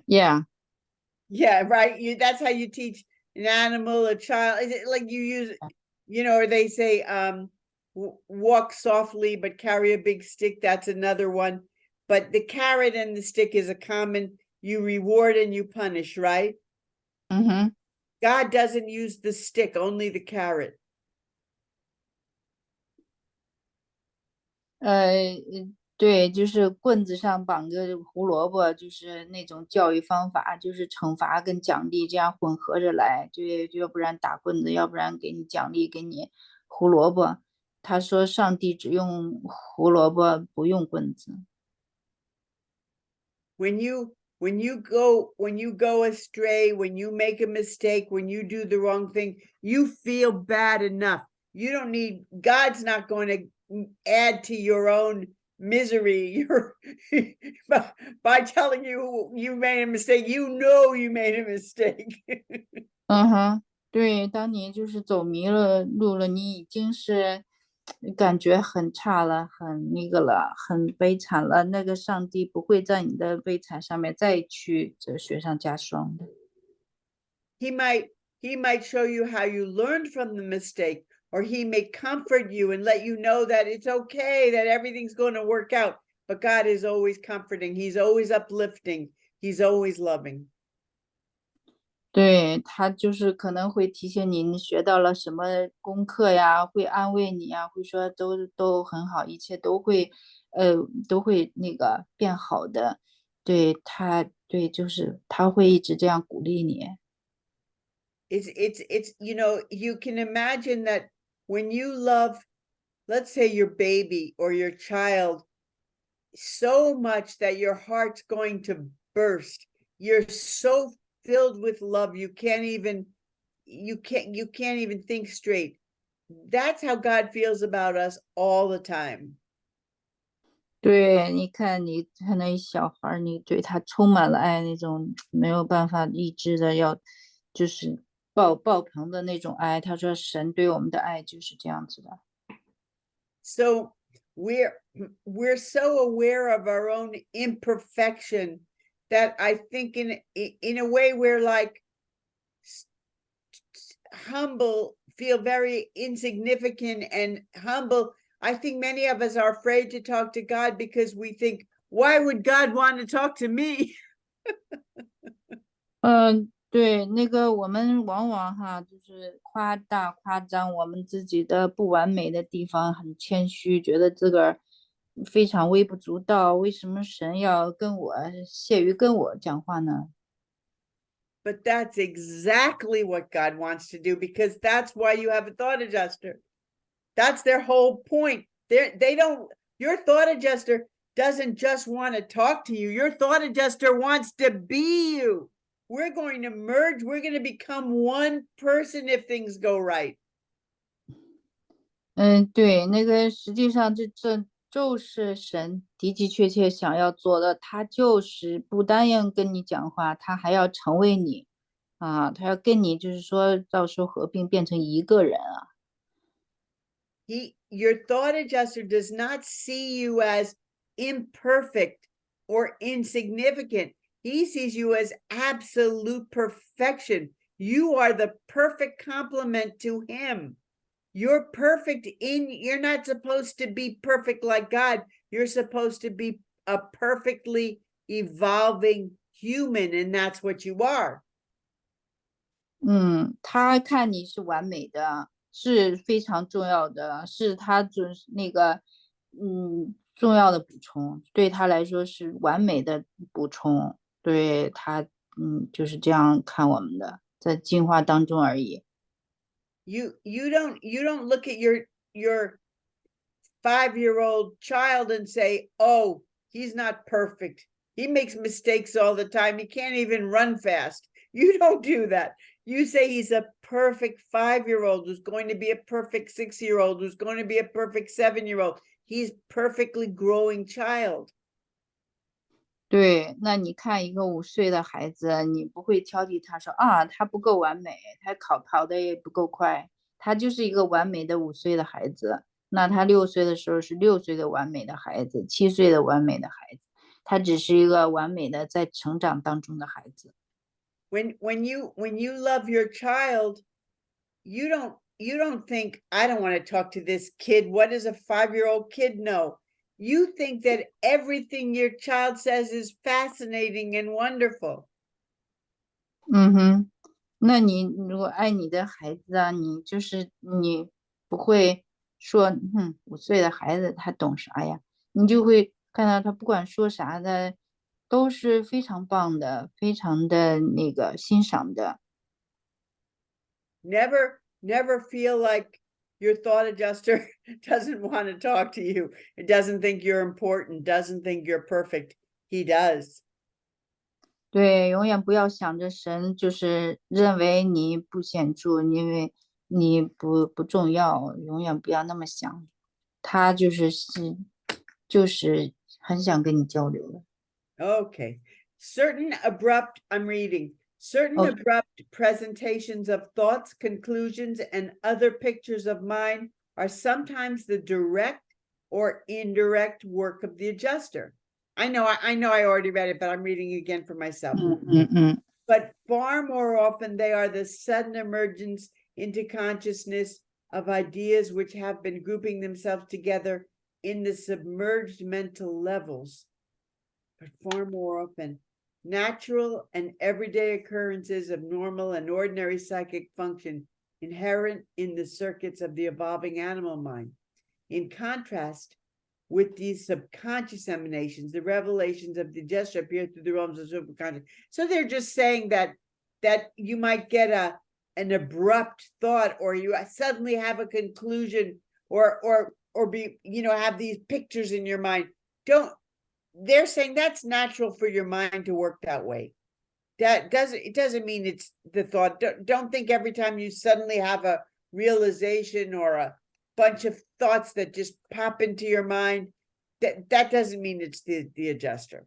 Yeah. Yeah, right. That's how you teach an animal, a child. Is it like you use, you know, or they say, walk softly but carry a big stick. That's another one. But the carrot and the stick is a common, you reward and you punish, right? Mm-hmm. God doesn't use the stick, only the carrot. 对，就是棍子上绑个胡萝卜，就是那种教育方法，就是惩罚跟奖励这样混合着来，就要不然打棍子，要不然给你奖励，给你胡萝卜。他说上帝只用胡萝卜，不用棍子。When you go astray, when you make a mistake, when you do the wrong thing, you feel bad enough. You don't need, God's not going to add to your own misery by telling you you made a mistake. You know you made a mistake. 对，当你就是走迷了路了，你已经是感觉很差了，很那个了，很悲惨了。那个上帝不会在你的悲惨上面再去这雪上加霜的。He might show you how you learned from the mistake, or he may comfort you and let you know that it's okay, that everything's going to work out. But God is always comforting. He's always uplifting. He's always loving. 对，他就是可能会提醒你学到了什么功课呀，会安慰你呀，会说都很好，一切都会那个变好的。对他，对，就是他会一直这样鼓励你。It's you can imagine that when you love, let's say your baby or your child so much that your heart's going to burst. You're so filled with love you can't even think straight. That's how God feels about us all the time. 对，你看，你看那小孩儿，你对他充满了爱，那种没有办法抑制的就是爆棚的那种爱。他说，神对我们的爱就是这样子的。So we're so aware of our own imperfection that I think in a way we're like humble, feel very insignificant and humble. I think many of us are afraid to talk to God because we think, why would God want to talk to me? 对，那个我们往往就是夸大夸张我们自己的不完美的地方，很谦虚，觉得自个儿非常微不足道。为什么神要屑于跟我讲话呢？ But that's exactly what God wants to do, because that's why you have a thought adjuster. That's their whole point. Your thought adjuster doesn't just want to talk to you. Your thought adjuster wants to be you. We're going to merge. We're going to become one person if things go right. 对，那个实际上这就是神的的确确想要做的，他就是不单要跟你讲话，他还要成为你他要跟你就是说到时候合并变成一个人啊。Your thought adjuster does not see you as imperfect or insignificant. He sees you as absolute perfection. You are the perfect complement to him. You're perfect you're not supposed to be perfect like God. You're supposed to be a perfectly evolving human, and that's what you are. 他看你是完美的，是非常重要的，是他就是那个重要的补充，对他来说是完美的补充，对他就是这样看我们的，在进化当中而已。You don't look at your 5-year-old child and say, oh, he's not perfect. He makes mistakes all the time. He can't even run fast. You don't do that. You say he's a perfect 5-year-old who's going to be a perfect 6-year-old, who's going to be a perfect 7-year-old. He's perfectly growing child. 对，那你看一个5岁的孩子，你不会挑剔他说他不够完美，他跑得也不够快，他就是一个完美的5岁的孩子。那他6岁的时候是6岁的完美的孩子，7岁的完美的孩子，他只是一个完美的在成长当中的孩子。When you love your child, you don't think, I don't want to talk to this kid. What does a 5-year-old kid know? You think that everything your child says is fascinating and wonderful. 那你如果爱你的孩子你就是你不会说5岁的孩子他懂啥呀？你就会看到他不管说啥的都是非常棒的，非常的那个欣赏的。Never feel like your thought adjuster doesn't want to talk to you. It doesn't think you're important, doesn't think you're perfect. He does. 对，永远不要想着神就是认为你不显著，因为你不重要，永远不要那么想。他就是很想跟你交流的。Okay. I'm reading. Certain Okay. abrupt presentations of thoughts, conclusions, and other pictures of mind are sometimes the direct or indirect work of the adjuster. I know I already read it, but I'm reading it again for myself. But far more often, they are the sudden emergence into consciousness of ideas which have been grouping themselves together in the submerged mental levels. But far more often, natural and everyday occurrences of normal and ordinary psychic function inherent in the circuits of the evolving animal mind. In contrast with these subconscious emanations, the revelations of the gesture appear through the realms of superconscious. So they're just saying that you might get an abrupt thought, or you suddenly have a conclusion, or be, have these pictures in your mind. They're saying that's natural for your mind to work that way. It doesn't mean it's the thought. Don't think every time you suddenly have a realization or a bunch of thoughts that just pop into your mind, that doesn't mean it's the adjuster.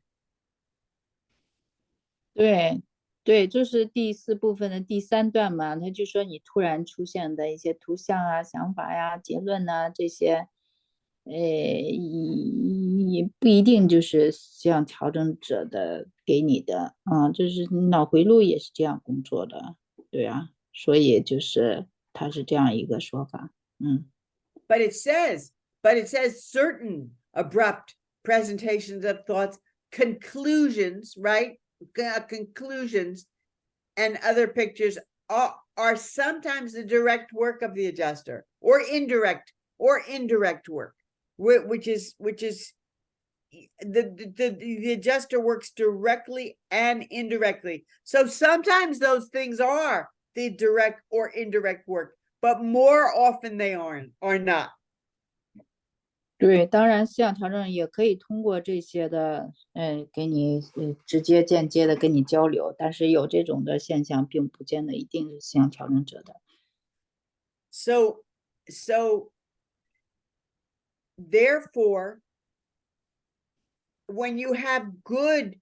对，这是第4部分的第3段嘛，他就说你突然出现的一些图像啊、想法呀、结论呐，这些，也不一定就是像调整者的给你的啊，就是脑回路也是这样工作的，对啊，所以就是他是这样一个说法，But it says certain abrupt presentations of thoughts, conclusions, right? Conclusions and other pictures are sometimes the direct work of the adjuster, or indirect work, which is the adjuster works directly and indirectly. So sometimes those things are the direct or indirect work, but more often they are not. 对，当然思想调整也可以通过这些的，给你直接间接的跟你交流，但是有这种的现象，并不见得一定是思想调整者的。So therefore, when you have a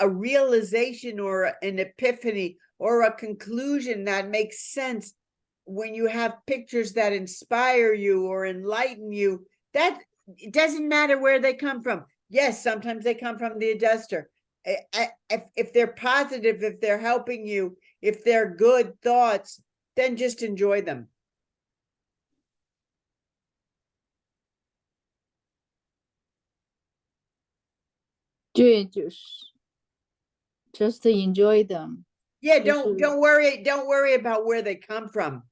realization or an epiphany or a conclusion that makes sense, when you have pictures that inspire you or enlighten you, that it doesn't matter where they come from. Yes, sometimes they come from the adjuster. If they're positive, if they're helping you, if they're good thoughts, then just enjoy them. Just enjoy them. Yeah, don't worry about where they come from.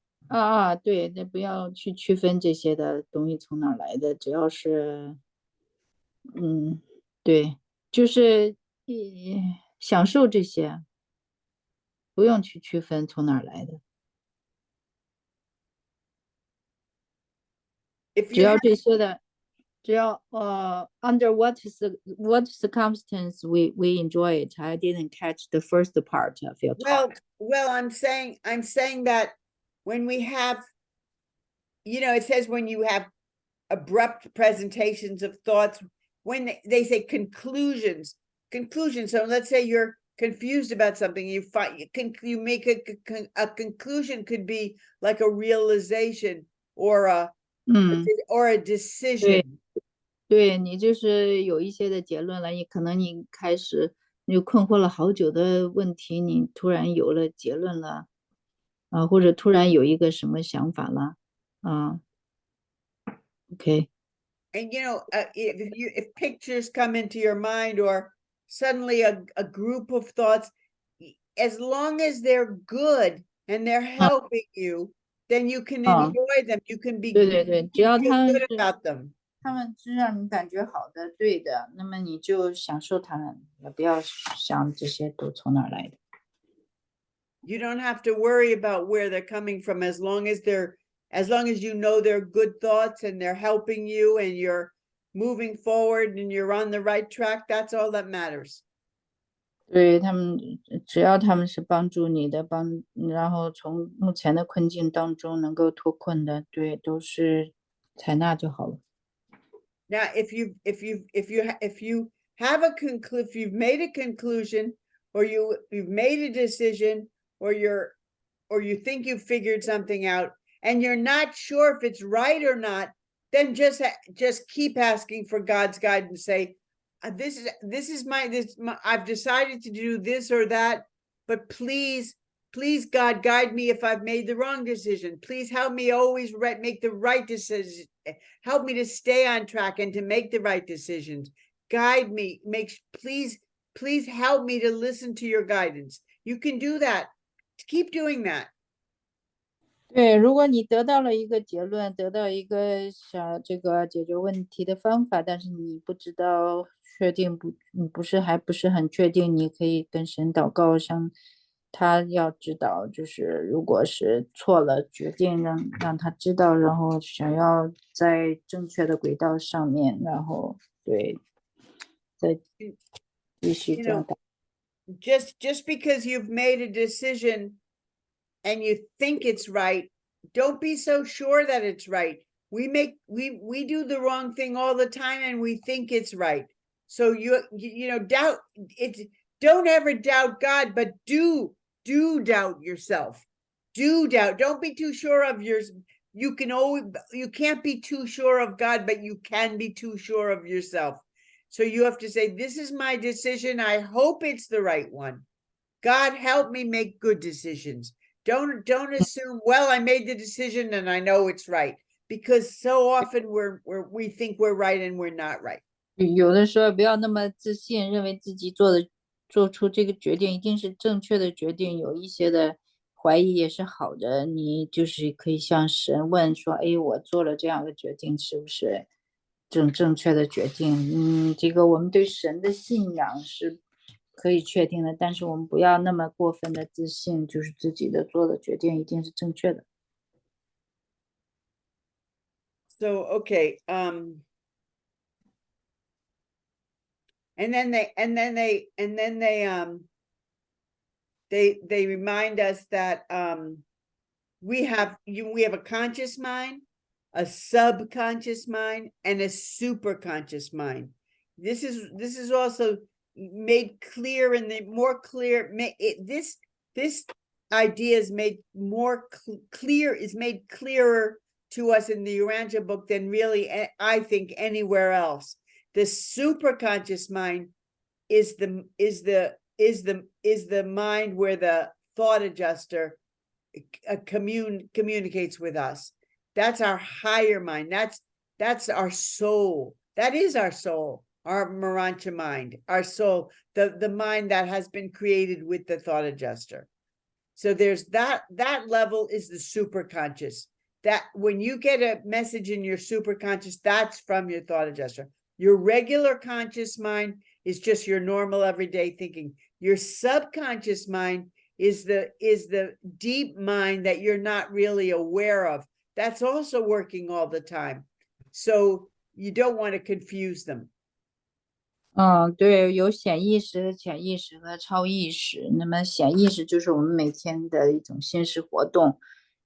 对，那不要去区分这些的东西从哪来的，只要是，对，就是享受这些，不用去区分从哪来的。只要这些的，只要under what circumstance we enjoy it. I didn't catch the first part of your talk. Well, I'm saying that when we have, it says when you have abrupt presentations of thoughts, when they say conclusions. So let's say you're confused about something, you make a conclusion, could be like a realization or a decision. 对，你就是有一些的结论了，可能你开始你困惑了好久的问题，你突然有了结论了，或者突然有一个什么想法了，Okay. And if pictures come into your mind, or suddenly a group of thoughts, as long as they're good and they're helping you, then you can enjoy them. You can be 对，只要 good about them. 他们是让你感觉好的，对的，那么你就享受他们，也不要想这些都从哪来的。You don't have to worry about where they're coming from, as long as you know they're good thoughts and they're helping you and you're moving forward and you're on the right track. That's all that matters. 对他们，只要他们是帮助你的，然后从目前的困境当中能够脱困的，对，都是采纳就好了。Now, if you've made a conclusion, or you've made a decision, or you think you've figured something out, and you're not sure if it's right or not, then just keep asking for God's guidance. Say, I've decided to do this or that, but please, God, guide me if I've made the wrong decision. Please help me always make the right decision. Help me to stay on track and to make the right decisions. Guide me. Please please help me to listen to your guidance. You can do that. Keep doing that. 对，如果你得到了一个结论，得到一个这个解决问题的方法，但是你不知道确定你还不是很确定，你可以跟神祷告，向他要指导，就是如果是错了决定，让他知道，然后想要在正确的轨道上面，然后对，再继续这样打。Just because you've made a decision and you think it's right, don't be so sure that it's right. We do the wrong thing all the time and we think it's right. So you doubt it. Don't ever doubt God, but do doubt yourself. Do doubt. Don't be too sure of yours. You can't be too sure of God, but you can be too sure of yourself. So you have to say, this is my decision. I hope it's the right one. God, help me make good decisions. Don't assume, well, I made the decision and I know it's right, because so often we think we're right and we're not right. 有的时候不要那么自信，认为自己做出这个决定一定是正确的决定，有一些的怀疑也是好的，你就是可以向神问说，哎，我做了这样的决定是不是正确的决定？这个我们对神的信仰是可以确定的，但是我们不要那么过分的自信，就是自己的做的决定一定是正确的。So okay, and then they remind us that we have a conscious mind, a subconscious mind, and a superconscious mind. This is also made clear in the more clear. This idea is made more clear. Is made clearer to us in the Urantia book than really, I think, anywhere else. The superconscious mind is the mind where the thought adjuster communicates with us. That's our higher mind. That's our soul. That is our soul, our Urantia mind, our soul, the mind that has been created with the thought adjuster. So there's that level is the superconscious. That when you get a message in your superconscious, that's from your thought adjuster. Your regular conscious mind is just your normal everyday thinking. Your subconscious mind is the deep mind that you're not really aware of. That's also working all the time. So you don't want to confuse them. 对，有显意识、潜意识和超意识。那么显意识就是我们每天的一种心识活动，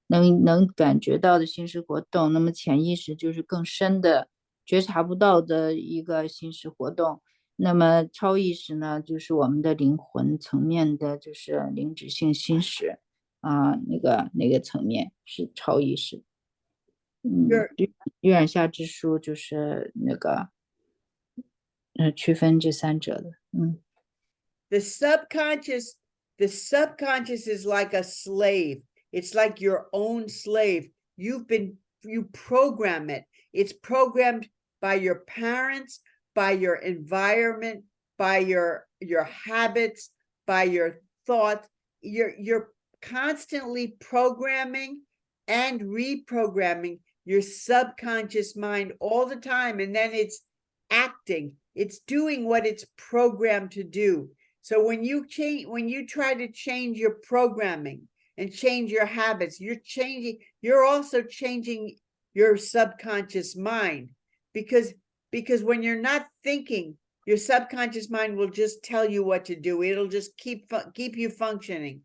能感觉到的心识活动。那么潜意识就是更深的觉察不到的一个心识活动。那么超意识呢，就是我们的灵魂层面的，就是灵指性心识那个层面是超意识。与海下之书就是那个区分这三者的。The subconscious is like a slave. It's like your own slave. You program it. It's programmed by your parents, by your environment, by your habits, by your thoughts. You're constantly programming and reprogramming your subconscious mind all the time, and then it's acting. It's doing what it's programmed to do. So when you try to change your programming and change your habits, you're also changing your subconscious mind, because when you're not thinking, your subconscious mind will just tell you what to do. It'll just keep you functioning.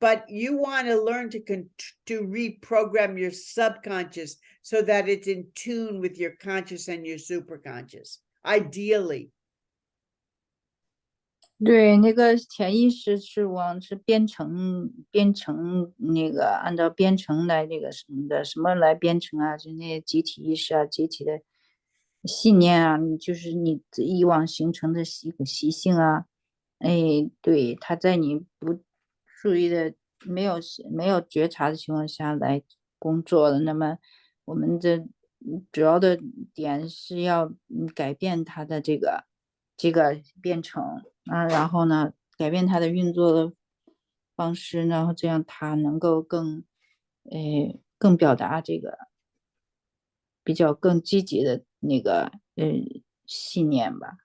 But you want to learn to reprogram your subconscious so that it's in tune with your conscious and your superconscious, ideally. 对，那个潜意识是编程那个按照编程来那个什么来编程啊，就那些集体意识啊，集体的信念啊，就是你以往形成的习性啊，对，它在你不注意的没有觉察的情况下来工作了。那么我们的主要的点是要改变它的这个编程。然后呢，改变它的运作的方式，然后这样它能够更表达这个比较更积极的那个信念吧。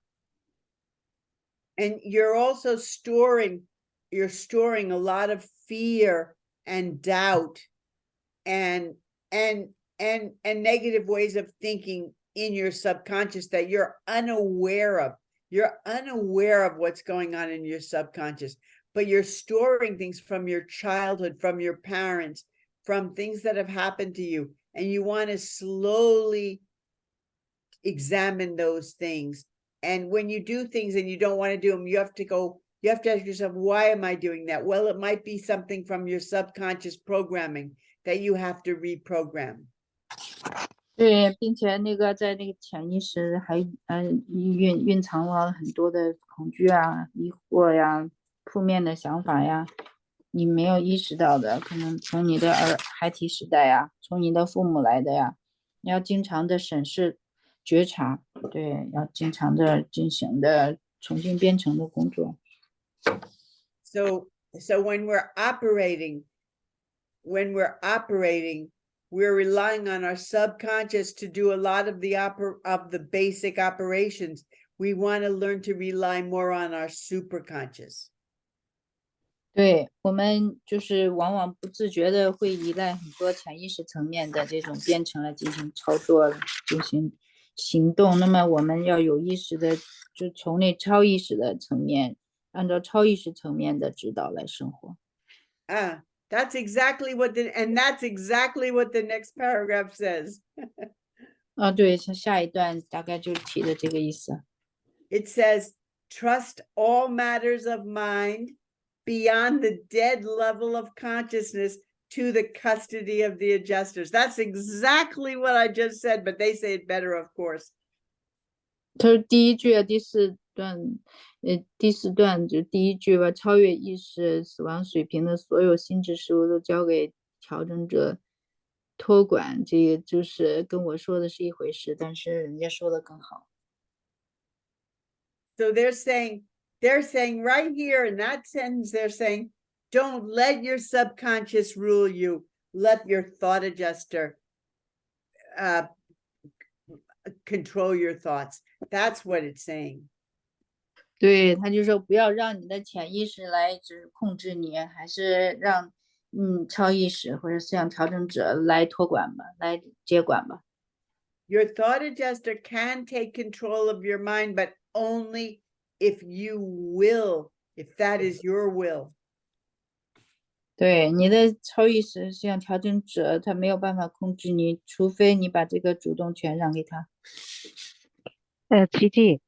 And you're also storing a lot of fear and doubt and negative ways of thinking in your subconscious that you're unaware of. You're unaware of what's going on in your subconscious, but you're storing things from your childhood, from your parents, from things that have happened to you. And you want to slowly examine those things. And when you do things and you don't want to do them, you have to ask yourself, why am I doing that? Well, it might be something from your subconscious programming that you have to reprogram. 对，并且那个在那个潜意识还蕴藏了很多的恐惧啊、疑惑呀、负面的想法呀，你没有意识到的，可能从你的孩提时代呀，从你的父母来的呀，你要经常的审视、觉察，对，要经常的进行的重新编程的工作。So when we're operating, we're relying on our subconscious to do a lot of the basic operations. We want to learn to rely more on our superconscious. 对，我们就是往往不自觉的会依赖很多潜意识层面的这种编程来进行操作、进行行动。那么我们要有意识的，就从那超意识的层面，按照超意识层面的指导来生活。That's exactly what the next paragraph says. 对，下一段大概就提的这个意思。It says, trust all matters of mind beyond the dead level of consciousness to the custody of the adjusters. That's exactly what I just said, but they say it better, of course. 它是第一句第四段，第四段就第一句吧，超越意识死亡水平的所有心智事物都交给调整者托管，这个就是跟我说的是一回事，但是人家说的更好。So they're saying right here in that sentence, they're saying, don't let your subconscious rule you. Let your thought adjuster control your thoughts. That's what it's saying. 对，他就说不要让你的潜意识来控制你，还是让超意识或者思想调整者来托管吧，来接管吧。Your thought adjuster can take control of your mind, but only if you will, if that is your will. 对，你的超意识思想调整者，他没有办法控制你，除非你把这个主动权让给他。奇迹，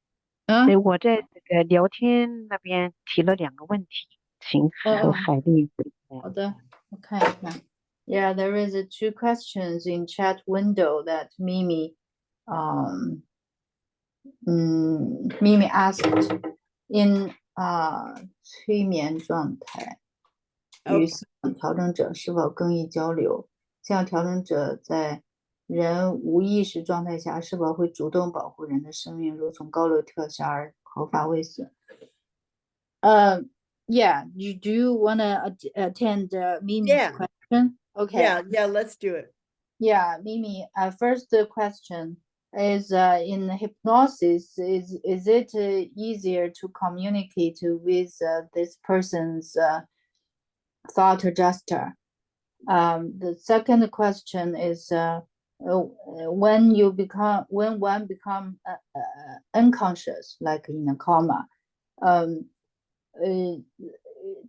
我在这个聊天那边提了2个问题，请和海丽。好的，我看一看。Yeah, there is 2 questions in chat window that Mimi asked in 催眠状态。与思想调整者是否更易交流？思想调整者在人无意识状态下是否会主动保护人的生命，如从高楼跳下而毫发未损？Yeah, do you want to attend Mimi's question? Okay. Yeah, let's do it. Yeah, Mimi, first question is in hypnosis, is it easier to communicate with this person's thought adjuster? The second question is when one become unconscious, like in a coma,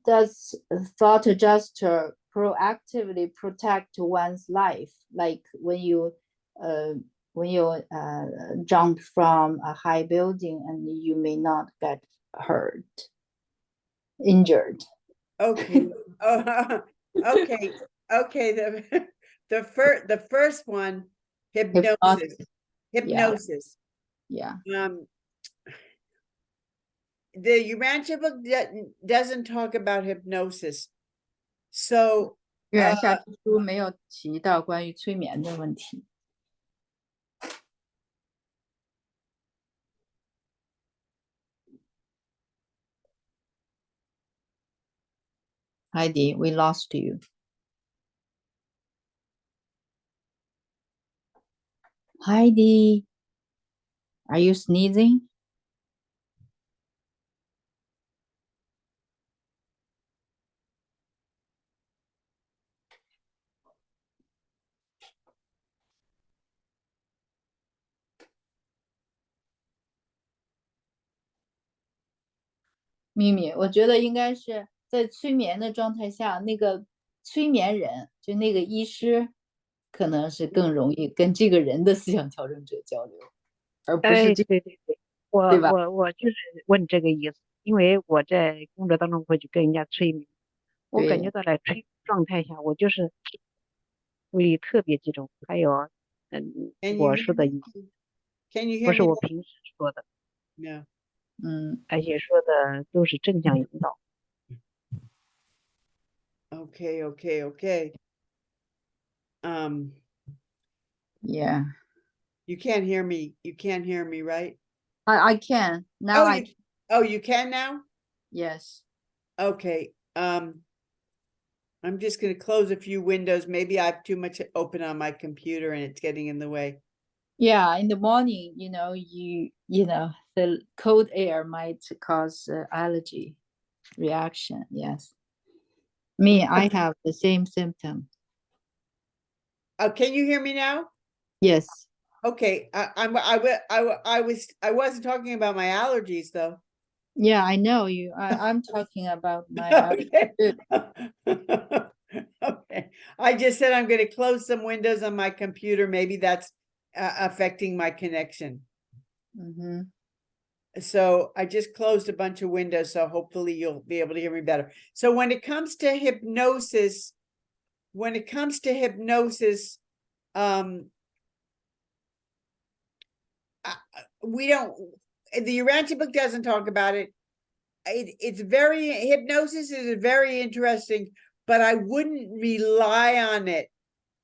does thought adjuster proactively protect one's life, like when you jump from a high building and you may not get injured? Okay. Okay. The first one, hypnosis. Yeah. The Urantia book doesn't talk about hypnosis. So 月亮下之书没有提到关于催眠的问题。Heidi, we lost you. Heidi, are you sneezing?秘密，我觉得应该是在催眠的状态下，那个催眠人，就那个医师，可能是更容易跟这个人的思想调整者交流，而不是这，对，我就是问这个意思，因为我在工作当中会去跟人家催眠，我感觉到在催眠状态下，我就是注意力特别集中，还有我说的意思，不是我平时说的，而且说的都是正向引导。Okay. Yeah. You can't hear me. You can't hear me, right? I can now. You can now? Yes. Okay. I'm just going to close a few windows. Maybe I have too much open on my computer and it's getting in the way. Yeah, in the morning, you know, the cold air might cause allergy reaction. Yes. Me, I have the same symptom. Can you hear me now? Yes. Okay. I wasn't talking about my allergies though. Yeah, I know you. I'm talking about my Okay. I just said I'm going to close some windows on my computer. Maybe that's affecting my connection. So I just closed a bunch of windows, so hopefully you'll be able to hear me better. So when it comes to hypnosis, we don't, the Urantia book doesn't talk about it. Hypnosis is very interesting, but I wouldn't rely on it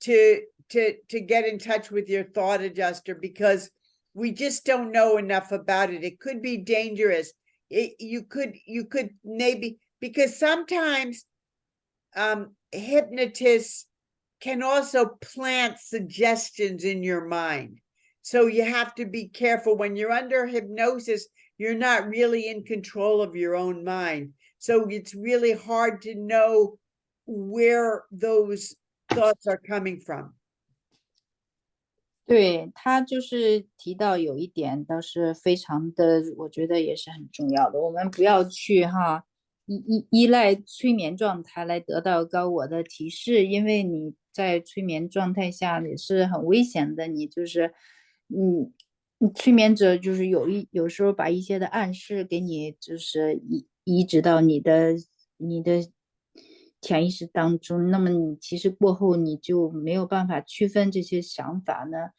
to get in touch with your thought adjuster, because we just don't know enough about it. It could be dangerous. You could maybe, because sometimes hypnotists can also plant suggestions in your mind. So you have to be careful. When you're under hypnosis, you're not really in control of your own mind. So it's really hard to know where those thoughts are coming from. 对，他就是提到有一点倒是非常的，我觉得也是很重要的。我们不要去依赖催眠状态来得到高我的提示，因为你在催眠状态下也是很危险的。你就是催眠者就是有时候把一些的暗示给你，就是移植到你的潜意识当中，那么你其实过后你就没有办法区分这些想法呢、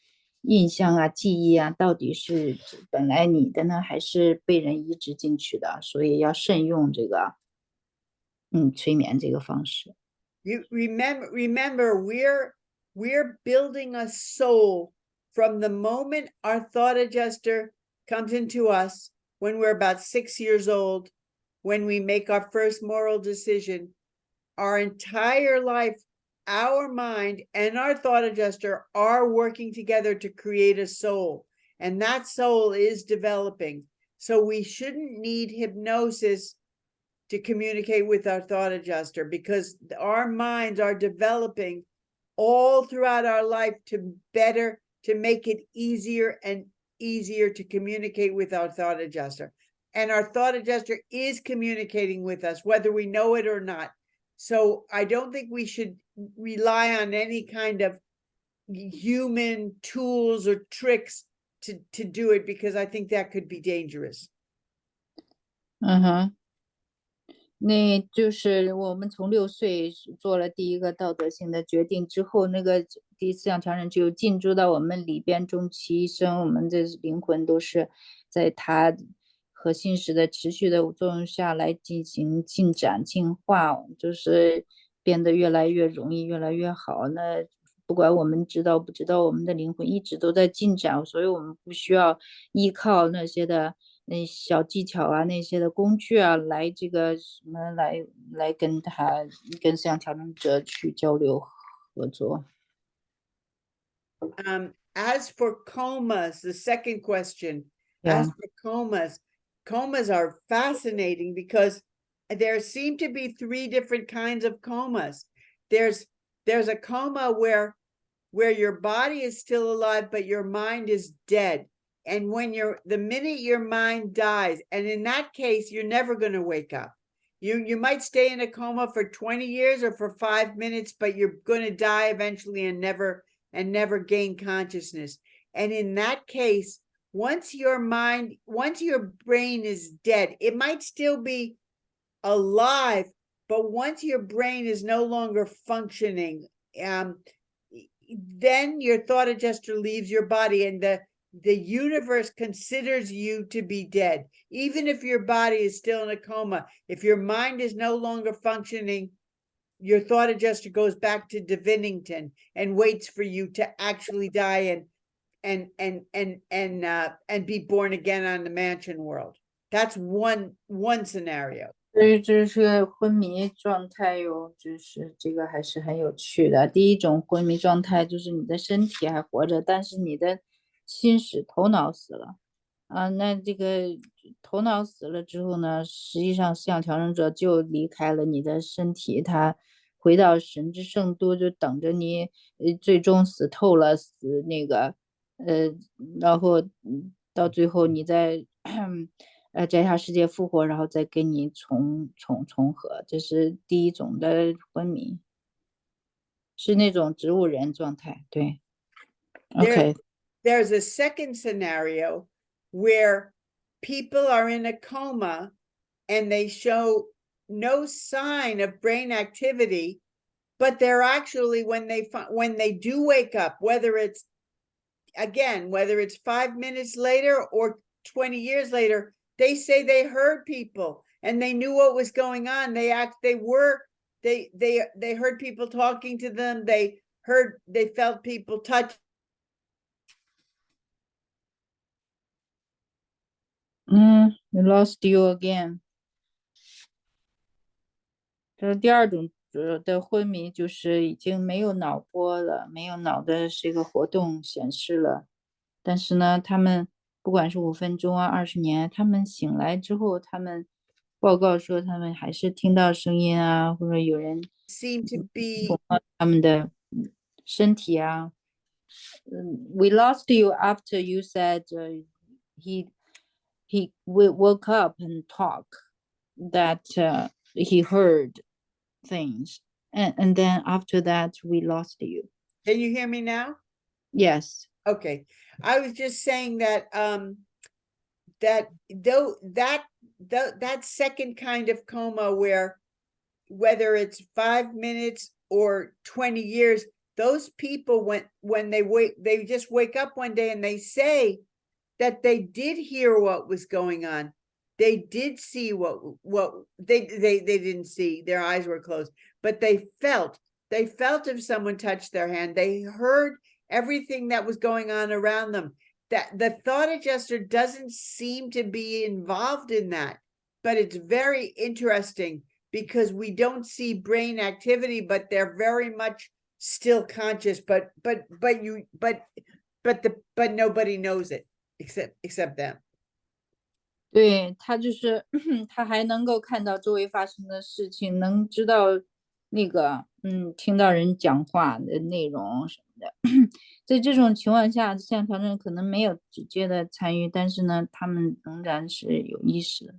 印象啊、记忆啊，到底是本来你的呢，还是被人移植进去的，所以要慎用这个催眠这个方式。You remember we're building a soul from the moment our thought adjuster comes into us when we're about 6 years old, when we make our first moral decision. Our entire life, our mind and our thought adjuster are working together to create a soul, and that soul is developing. So we shouldn't need hypnosis to communicate with our thought adjuster, because our minds are developing all throughout our life to make it easier and easier to communicate with our thought adjuster. And our thought adjuster is communicating with us, whether we know it or not. So I don't think we should rely on any kind of human tools or tricks to do it, because I think that could be dangerous. 那就是我们从6岁做了第一个道德性的决定之后，那个第一思想调整就进驻到我们里边，终其一生，我们的灵魂都是在它核心识的持续的作用下来进行进展进化，就是变得越来越容易，越来越好。那不管我们知道不知道，我们的灵魂一直都在进展，所以我们不需要依靠那些的那小技巧啊，那些的工具啊，来这个什么来跟思想调整者去交流合作。As for comas, the second question, Yeah. as for comas are fascinating because there seem to be 3 different kinds of comas. There's a coma where your body is still alive, but your mind is dead. And when the minute your mind dies, and in that case, you're never going to wake up. You might stay in a coma for 20 years or for 5 minutes, but you're going to die eventually and never gain consciousness. And in that case, once your brain is dead, it might still be alive, but once your brain is no longer functioning, then your thought adjuster leaves your body, and the universe considers you to be dead. Even if your body is still in a coma, if your mind is no longer functioning, your thought adjuster goes back to Divinington and waits for you to actually die and be born again on the mansion world. That's one scenario. 所以这是昏迷状态哟，就是这个还是很有趣的。第一种昏迷状态就是你的身体还活着，但是你的心识头脑死了啊。那这个头脑死了之后呢，实际上思想调整者就离开了你的身体，他回到神之圣都，就等着你最终死透了，死那个然后到最后你再摘下世界复活，然后再跟你重合，这是第一种的昏迷，是那种植物人状态。对 ，OK。 There's a second scenario where people are in a coma and they show no sign of brain activity, but they're actually, when they do wake up, whether it's 5 minutes later or 20 years later, they say they heard people and they knew what was going on. They heard people talking to them. They felt people touch. We lost you again. 这第二种的昏迷就是已经没有脑波了，没有脑的这个活动显示了，但是呢，他们不管是5分钟啊、20年，他们醒来之后，他们报告说他们还是听到声音啊，或者有人 seem to be 他们的身体啊。We lost you after you said he woke up and talk that he heard things, and then after that we lost you. Can you hear me now? Yes. Okay. I was just saying that that second kind of coma, where whether it's 5 minutes or 20 years, those people when they just wake up one day and they say that they did hear what was going on. They did see what they didn't see, their eyes were closed, but they felt if someone touched their hand. They heard everything that was going on around them. That the thought adjuster doesn't seem to be involved in that, but it's very interesting because we don't see brain activity, but they're very much still conscious, but nobody knows it except them. 对，他就是他还能够看到周围发生的事情，能知道那个听到人讲话的内容什么的。在这种情况下，思想调整可能没有直接的参与，但是呢，他们仍然是有意识的。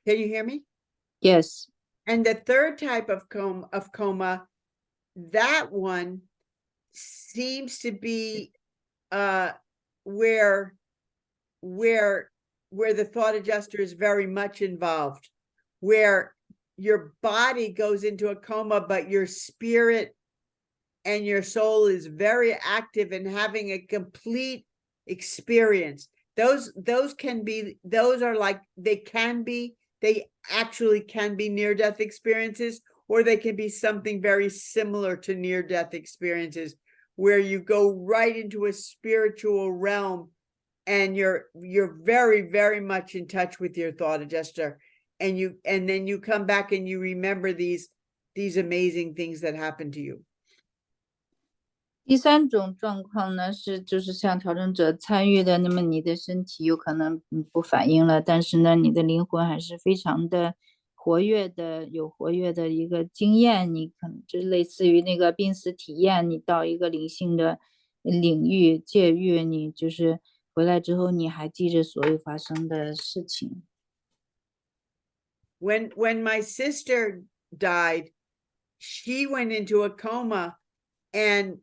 Can you hear me? Yes. And the third type of coma, that one seems to be where the thought adjuster is very much involved, where your body goes into a coma, but your spirit and your soul is very active and having a complete experience. Those actually can be near-death experiences, or they can be something very similar to near-death experiences, where you go right into a spiritual realm and you're very, very much in touch with your thought adjuster, and then you come back and you remember these amazing things that happen to you. 第三种状况呢是就是像调整者参与的，那么你的身体有可能不反应了，但是呢你的灵魂还是非常的活跃的，有活跃的一个经验，你可能就类似于那个濒死体验，你到一个灵性的领域界域，你就是回来之后你还记着所有发生的事情。When my sister died, she went into a coma, and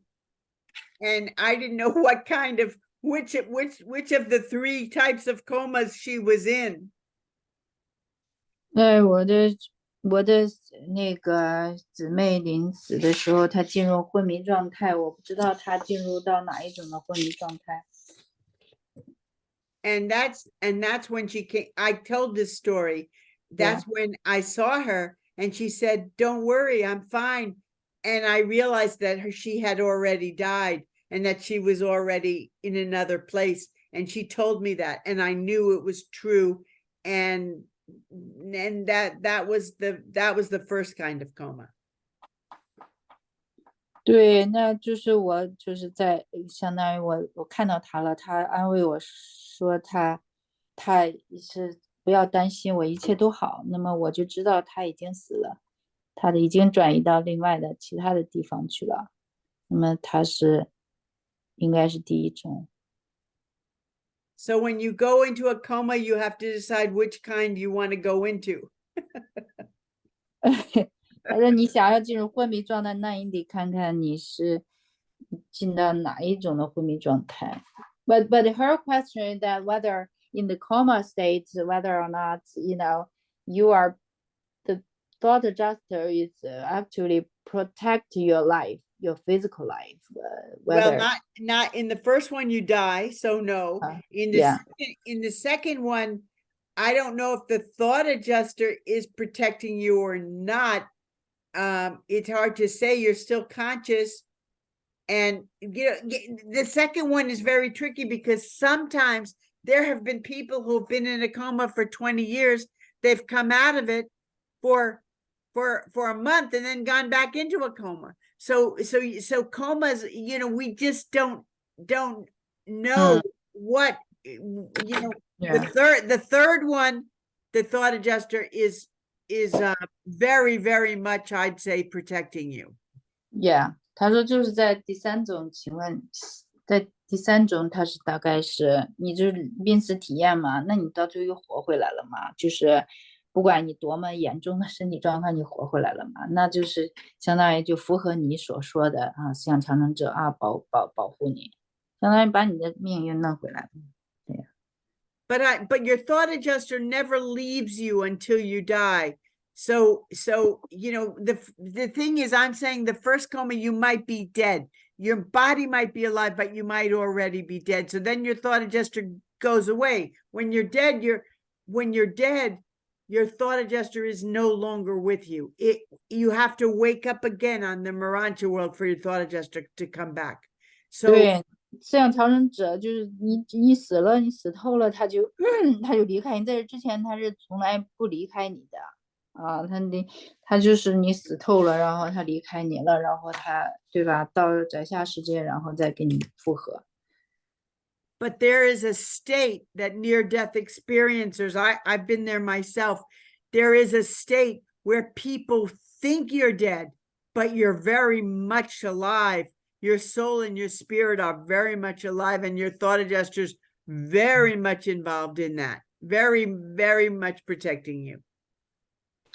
I didn't know what kind of which of the 3 types of comas she was in. 我的那个姊妹临死的时候，她进入昏迷状态，我不知道她进入到哪一种的昏迷状态。And that's when she came. I told this story. That's when I saw her, and she said, "Don't worry, I'm fine." And I realized that she had already died, and that she was already in another place. And she told me that, and I knew it was true. And that was the first kind of coma. 对，那就是我就是在相当于我看到他了，他安慰我说他是不要担心，我一切都好。那么我就知道他已经死了，他已经转移到另外的其他的地方去了。那么他是应该是第一种。So when you go into a coma, you have to decide which kind you want to go into. 反正你想要进入昏迷状态，那你得看看你是进到哪一种的昏迷状态。But her question is that whether in the coma state, whether or not you are the thought adjuster is actually protect your life, your physical life. Well, not in the first one you die, so no. In the second one, I don't know if the thought adjuster is protecting you or not. It's hard to say. You're still conscious, and the second one is very tricky because sometimes there have been people who've been in a coma for 20 years. They've come out of it for a month and then gone back into a coma. So comas, we just don't know what, the third one, the thought adjuster is very, very much, I'd say, protecting you. Yeah. 他说就是在第三种情况，在第三种他是大概是你就是濒死体验嘛，那你到最后又活回来了嘛，就是不管你多么严重的身体状况，你活回来了嘛，那就是相当于就符合你所说的啊，像调整者啊保护你，相当于把你的命运弄回来了。对呀。But your thought adjuster never leaves you until you die. So the thing is, I'm saying the first coma, you might be dead. Your body might be alive, but you might already be dead. So then your thought adjuster goes away. When you're dead, your thought adjuster is no longer with you. You have to wake up again on the Mirancha world for your thought adjuster to come back. So 对，像调整者就是你死了，你死透了，他就离开你，在这之前他是从来不离开你的。他就是你死透了，然后他离开你了，然后他对吧？到在下世界，然后再跟你复合。But there is a state that near-death experiencers, I've been there myself. There is a state where people think you're dead, but you're very much alive. Your soul and your spirit are very much alive, and your thought adjuster's very much involved in that, very, very much protecting you.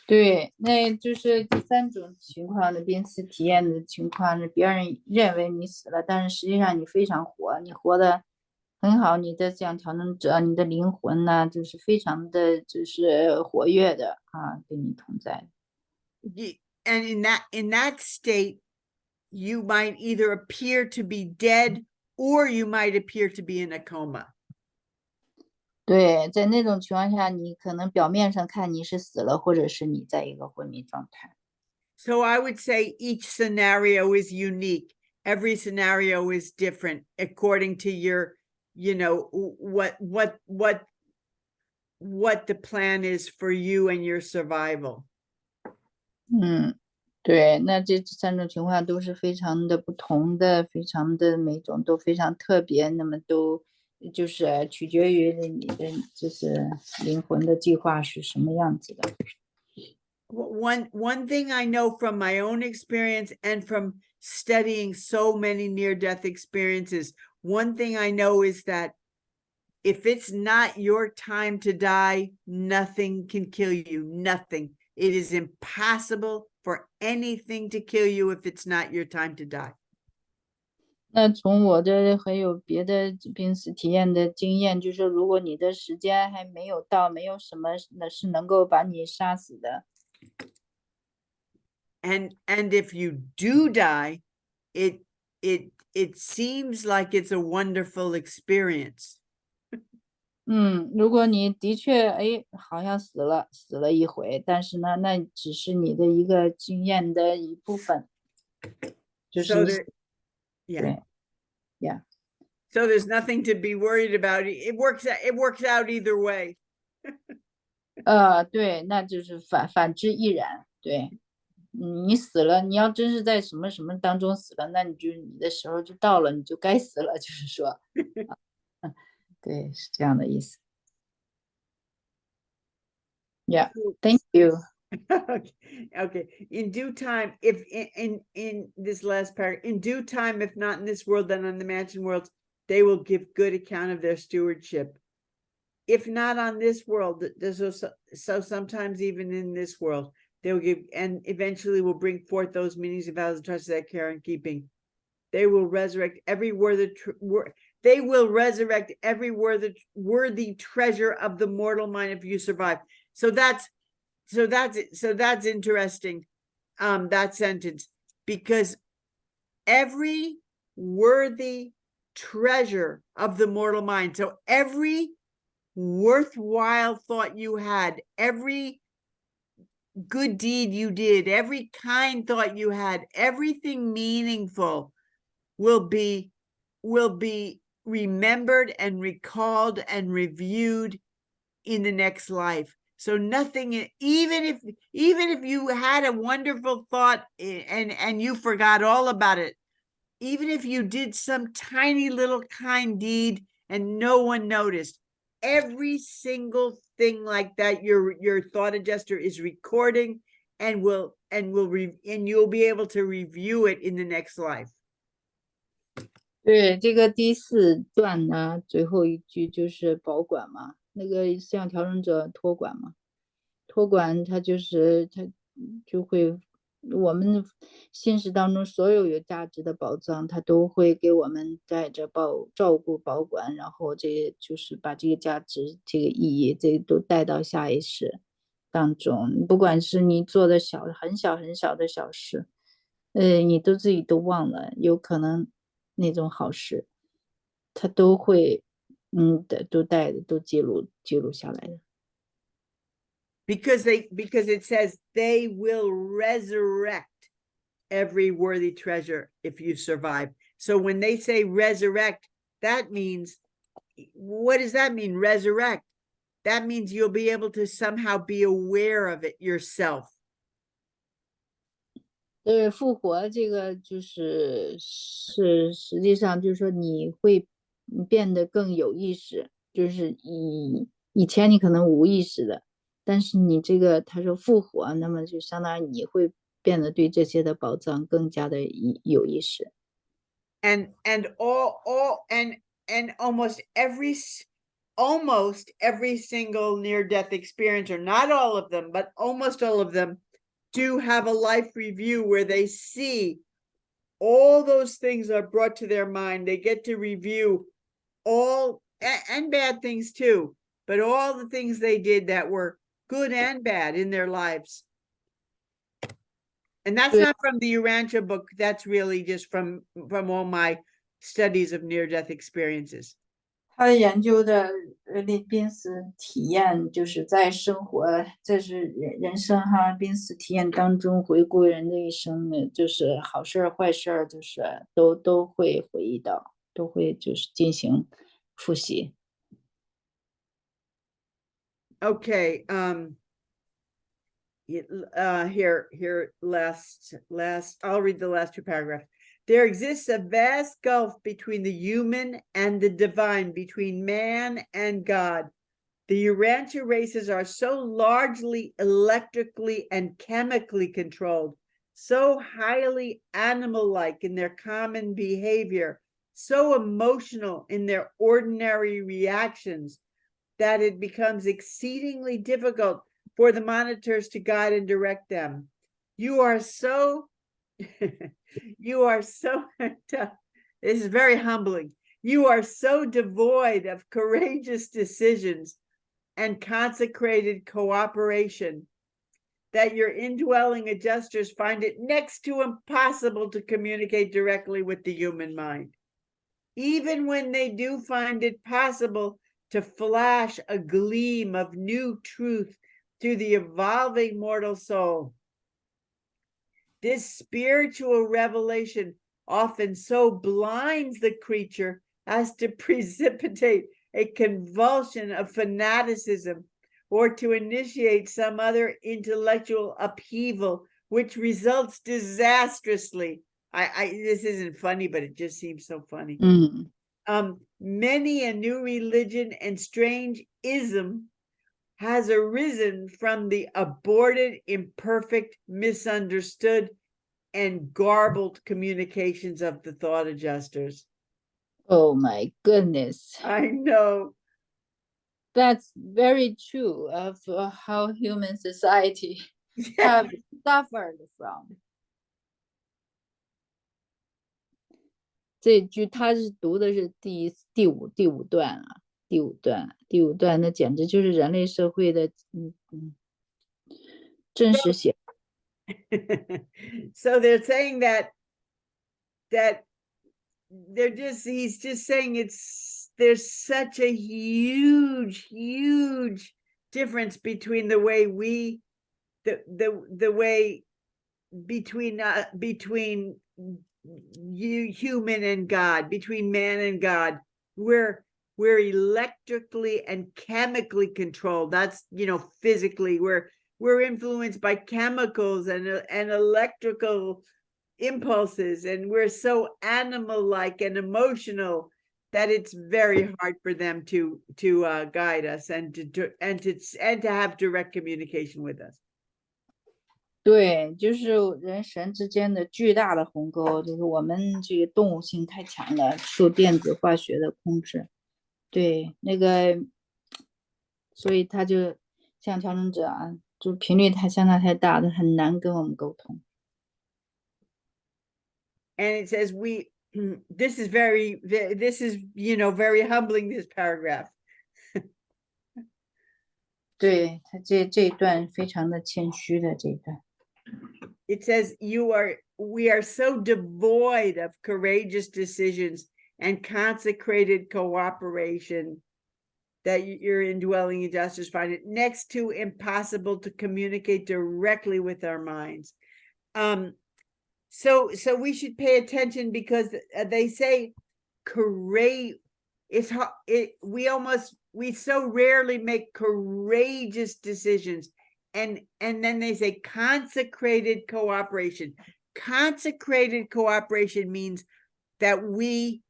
对，那就是第三种情况的濒死体验的情况是别人认为你死了，但是实际上你非常活，你活得很好，你的像调整者，你的灵魂呢，就是非常的就是活跃的啊，跟你同在。And in that state, you might either appear to be dead or you might appear to be in a coma. 对，在那种情况下，你可能表面上看你是死了，或者是你在一个昏迷状态。So I would say each scenario is unique. Every scenario is different according to your you know, what the plan is for you and your survival. 对，那这3种情况都是非常的不同的，非常的每种都非常特别，那么都就是取决于你的就是灵魂的计划是什么样子的。One thing I know from my own experience and from studying so many near-death experiences, one thing I know is that if it's not your time to die, nothing can kill you, nothing. It is impossible for anything to kill you if it's not your time to die. 那从我的还有别的濒死体验的经验，就是说如果你的时间还没有到，没有什么是能够把你杀死的。And if you do die, it seems like it's a wonderful experience. 如果你的确好像死了一回，但是呢，那只是你的一个经验的一部分，就是 So there, yeah. 对 ，yeah。 So there's nothing to be worried about. It works out either way. 对，那就是反之亦然。对，你死了，你要真是在什么当中死了，那你的时候就到了，你就该死了，就是说，对，是这样的意思。Yeah, thank you. Okay. In due time, if in this last paragraph, in due time, if not in this world, then on the mansion worlds, they will give good account of their stewardship. If not on this world, so sometimes even in this world, they will give, and eventually will bring forth those meanings of vows and trusts that care and keeping. They will resurrect every worthy treasure of the mortal mind if you survive. So that's interesting, that sentence, because every worthy treasure of the mortal mind, so every worthwhile thought you had, every good deed you did, every kind thought you had, everything meaningful will be remembered and recalled and reviewed in the next life. So nothing, even if you had a wonderful thought and you forgot all about it, even if you did some tiny little kind deed and no one noticed, every single thing like that, your thought adjuster is recording and you'll be able to review it in the next life. 对，这个第4段呢，最后一句就是保管嘛，那个像调整者托管嘛，托管它就会我们现实当中所有价值的宝藏，它都会给我们带着照顾保管，然后这就是把这个价值这个意义这都带到下一世当中，不管是你做的很小的小事，你自己都忘了，有可能那种好事，它都会都记录下来的。Because it says they will resurrect every worthy treasure if you survive. So when they say resurrect, that means, what does that mean? Resurrect. That means you'll be able to somehow be aware of it yourself. 复活这个是实际上就是说你会变得更有意识，就是以前你可能无意识的。但是你这个他说复活，那么就相当于你会变得对这些的宝藏更加的有意识。And almost every single near-death experience, or not all of them, but almost all of them, do have a life review where they see all those things are brought to their mind. They get to review all, and bad things too, but all the things they did that were good and bad in their lives. And that's not from the Urantia book. That's really just from all my studies of near-death experiences. 他研究的濒死体验，就是在生活，这是人生哈，濒死体验当中回顾人的一生呢，就是好事坏事，就是都会回忆到，都会就是进行复习。Okay, here, last, I'll read the last two paragraphs. There exists a vast gulf between the human and the divine, between man and God. The Urantia races are so largely electrically and chemically controlled, so highly animal-like in their common behavior, so emotional in their ordinary reactions, that it becomes exceedingly difficult for the monitors to guide and direct them. You are so, this is very humbling. You are so devoid of courageous decisions and consecrated cooperation that your indwelling adjusters find it next to impossible to communicate directly with the human mind. Even when they do find it possible to flash a gleam of new truth through the evolving mortal soul, this spiritual revelation often so blinds the creature as to precipitate a convulsion of fanaticism or to initiate some other intellectual upheaval which results disastrously. This isn't funny, but it just seems so funny. Many a new religion and strange ism has arisen from the aborted, imperfect, misunderstood, and garbled communications of the thought adjusters. Oh my goodness. I know. That's very true of how human society have suffered from. 这句他是读的是第五段啊，第五段那简直就是人类社会的真实写。So they're saying that he's just saying there's such a huge difference between the way the way between you human and God, between man and God. We're electrically and chemically controlled. That's, physically we're influenced by chemicals and electrical impulses, and we're so animal-like and emotional that it's very hard for them to guide us and to have direct communication with us. 对，就是人神之间的巨大的鸿沟，就是我们这个动物性太强了，受电子化学的控制。对，所以他就像调整者啊，就频率相差太大的，很难跟我们沟通。And it says this is very humbling, this paragraph. 对，他这一段非常的谦虚的这一段。It says we are so devoid of courageous decisions and consecrated cooperation that your indwelling adjusters find it next to impossible to communicate directly with our minds. So we should pay attention, because they say courage. It's hard. We so rarely make courageous decisions, and then they say consecrated cooperation. Consecrated cooperation means that we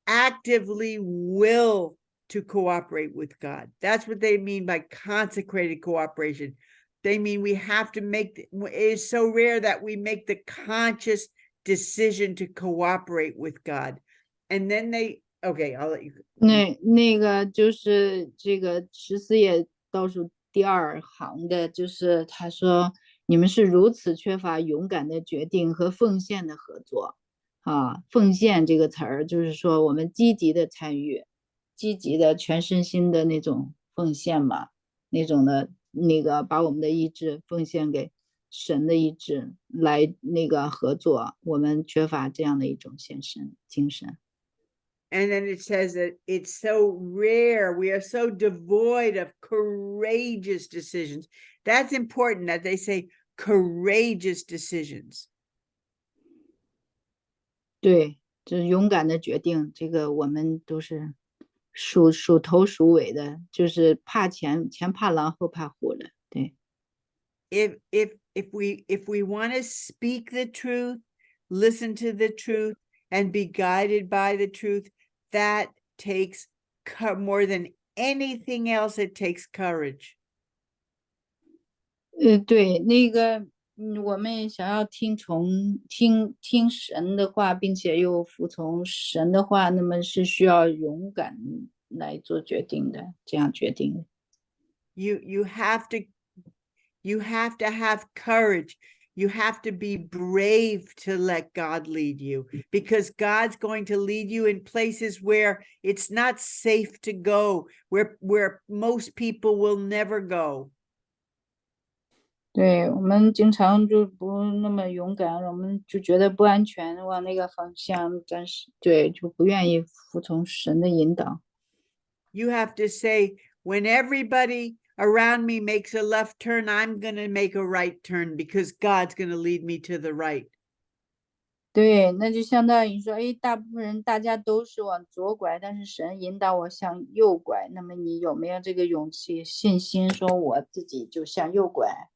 actively will to cooperate with God. That's what they mean by consecrated cooperation. They mean we have to it is so rare that we make the conscious decision to cooperate with God. And then okay, I'll let you. 那个就是这个14页倒数第2行的，就是他说你们是如此缺乏勇敢的决定和奉献的合作啊。奉献这个词儿就是说我们积极的参与，积极的全身心的那种奉献嘛，那种的把我们的意志奉献给神的意志来合作，我们缺乏这样的一种献身精神。And then it says that it's so rare. We are so devoid of courageous decisions. That's important that they say courageous decisions. 对，就是勇敢的决定，这个我们都是鼠头鼠尾的，就是怕前怕狼后怕虎的。对。If we want to speak the truth, listen to the truth, and be guided by the truth, that takes more than anything else. It takes courage. 对，那个，我们想要听神的话，并且又服从神的话，那么是需要勇敢来做决定的，这样决定的。You have to have courage. You have to be brave to let God lead you, because God's going to lead you in places where it's not safe to go, where most people will never go. 对，我们经常就不那么勇敢，我们就觉得不安全，往那个方向，但是对，就不愿意服从神的引导。You have to say, when everybody around me makes a left turn, I'm going to make a right turn, because God's going to lead me to the right. 对，那就相当于说，大部分人大家都是往左拐，但是神引导我向右拐，那么你有没有这个勇气、信心，说我自己就向右拐？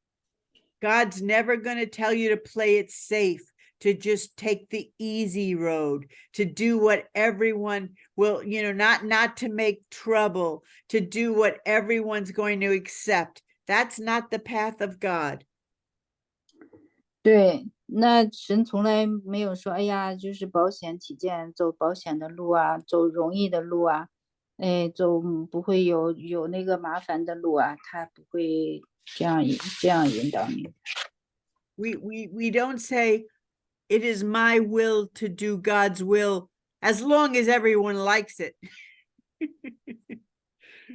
God's never going to tell you to play it safe, to just take the easy road, to do what everyone will, not to make trouble, to do what everyone's going to accept. That's not the path of God. 对，那神从来没有说，就是保险起见，走保险的路啊，走容易的路啊，走不会有那个麻烦的路啊，他不会这样引导你。We don't say, it is my will to do God's will, as long as everyone likes it.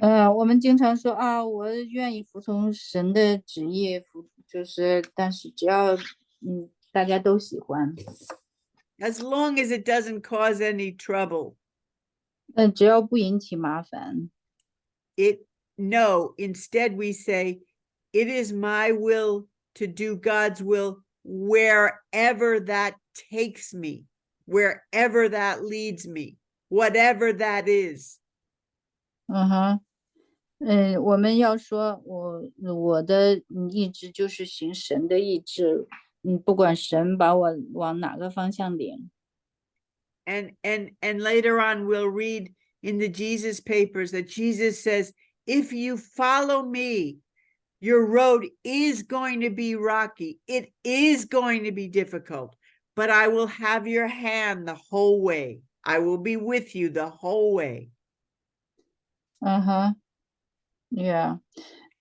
我们经常说我愿意服从神的旨意，但是只要大家都喜欢。As long as it doesn't cause any trouble. 只要不引起麻烦。No, instead we say, it is my will to do God's will wherever that takes me, wherever that leads me, whatever that is. 我们要说我的意志就是行神的意志，不管神把我往哪个方向领。And later on we'll read in the Jesus papers that Jesus says, if you follow me, your road is going to be rocky. It is going to be difficult, but I will have your hand the whole way. I will be with you the whole way. Yeah.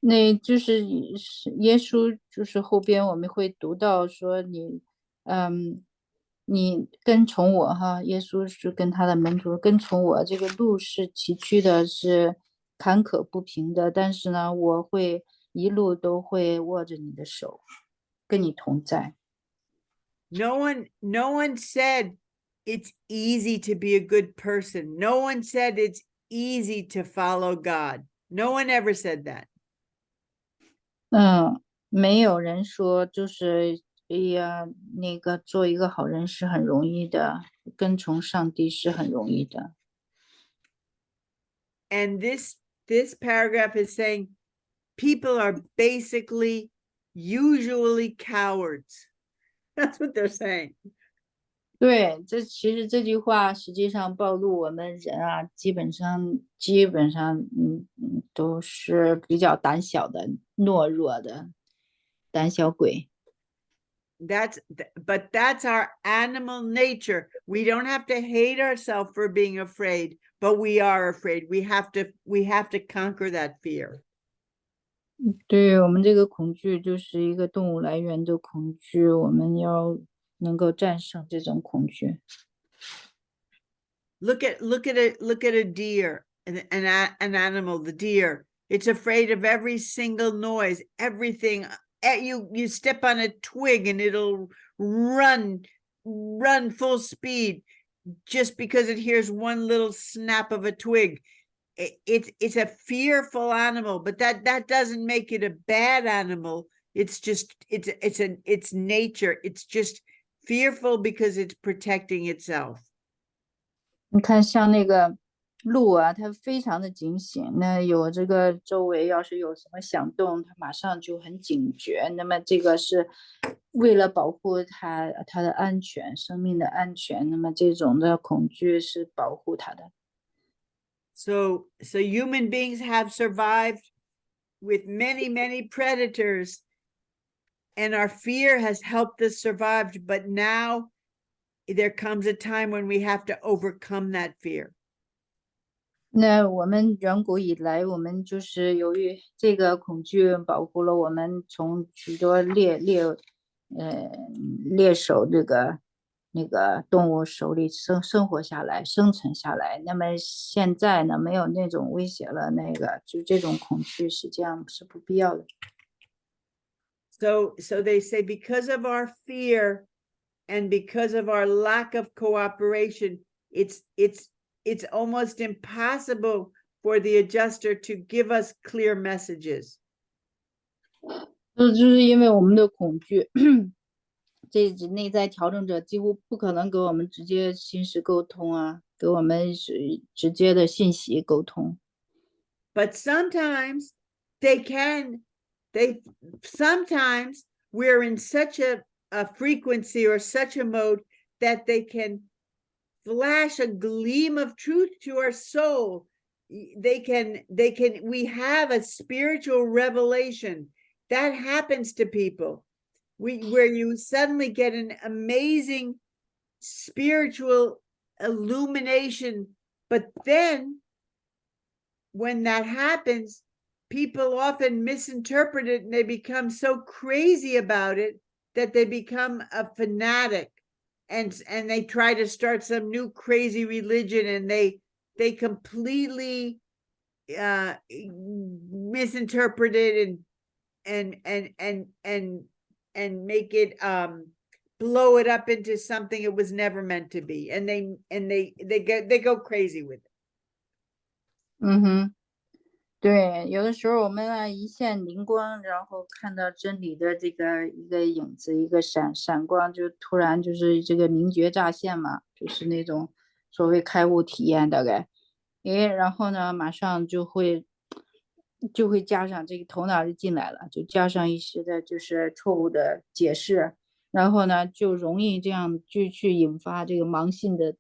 那就是耶稣，就是后边我们会读到说你跟从我哈，耶稣是跟他的门徒跟从我，这个路是崎岖的，是坎坷不平的，但是呢，我会一路都会握着你的手，跟你同在。No one said it's easy to be a good person. No one said it's easy to follow God. No one ever said that. 没有人说就是那个做一个好人是很容易的，跟从上帝是很容易的。And this paragraph is saying people are basically usually cowards. That's what they're saying. 对，其实这句话实际上暴露我们人基本上都是比较胆小的、懦弱的胆小鬼。But that's our animal nature. We don't have to hate ourselves for being afraid, but we are afraid. We have to conquer that fear. 对，我们这个恐惧就是一个动物来源的恐惧，我们要能够战胜这种恐惧。Look at a deer, an animal, the deer. It's afraid of every single noise, everything. You step on a twig and it'll run full speed just because it hears one little snap of a twig. It's a fearful animal, but that doesn't make it a bad animal. It's just it's nature. It's just fearful because it's protecting itself. 你看，像那个路啊，它非常的警醒。那有这个周围要是有什么响动，它马上就很警觉。那么这个是为了保护它的安全，生命的安全。那么这种的恐惧是保护它的。So human beings have survived with many, many predators, and our fear has helped us survive. But now there comes a time when we have to overcome that fear. 那我们远古以来，我们就是由于这个恐惧保护了我们从许多猎手那个动物手里生活下来，生存下来。那么现在呢，没有那种威胁了，就这种恐惧实际上是不必要的。So they say because of our fear and because of our lack of cooperation, it's almost impossible for the adjuster to give us clear messages. 就是因为我们的恐惧，这内在调整者几乎不可能给我们直接心识沟通啊，给我们直接的信息沟通。But sometimes they can. Sometimes we're in such a frequency or such a mode that they can flash a gleam of truth to our soul. We have a spiritual revelation that happens to people. Where you suddenly get an amazing spiritual illumination, but then when that happens, people often misinterpret it and they become so crazy about it that they become a fanatic, and they try to start some new crazy religion, and they completely misinterpret it and make it blow it up into something it was never meant to be, and they go crazy with it. 对，有的时候我们啊一线灵光，然后看到真理的这个一个影子，一个闪光，就突然就是这个明觉乍现嘛，就是那种所谓开悟体验大概。然后呢，马上就会加上这个头脑就进来了，就加上一些的就是错误的解释，然后呢就容易这样去引发这个盲信的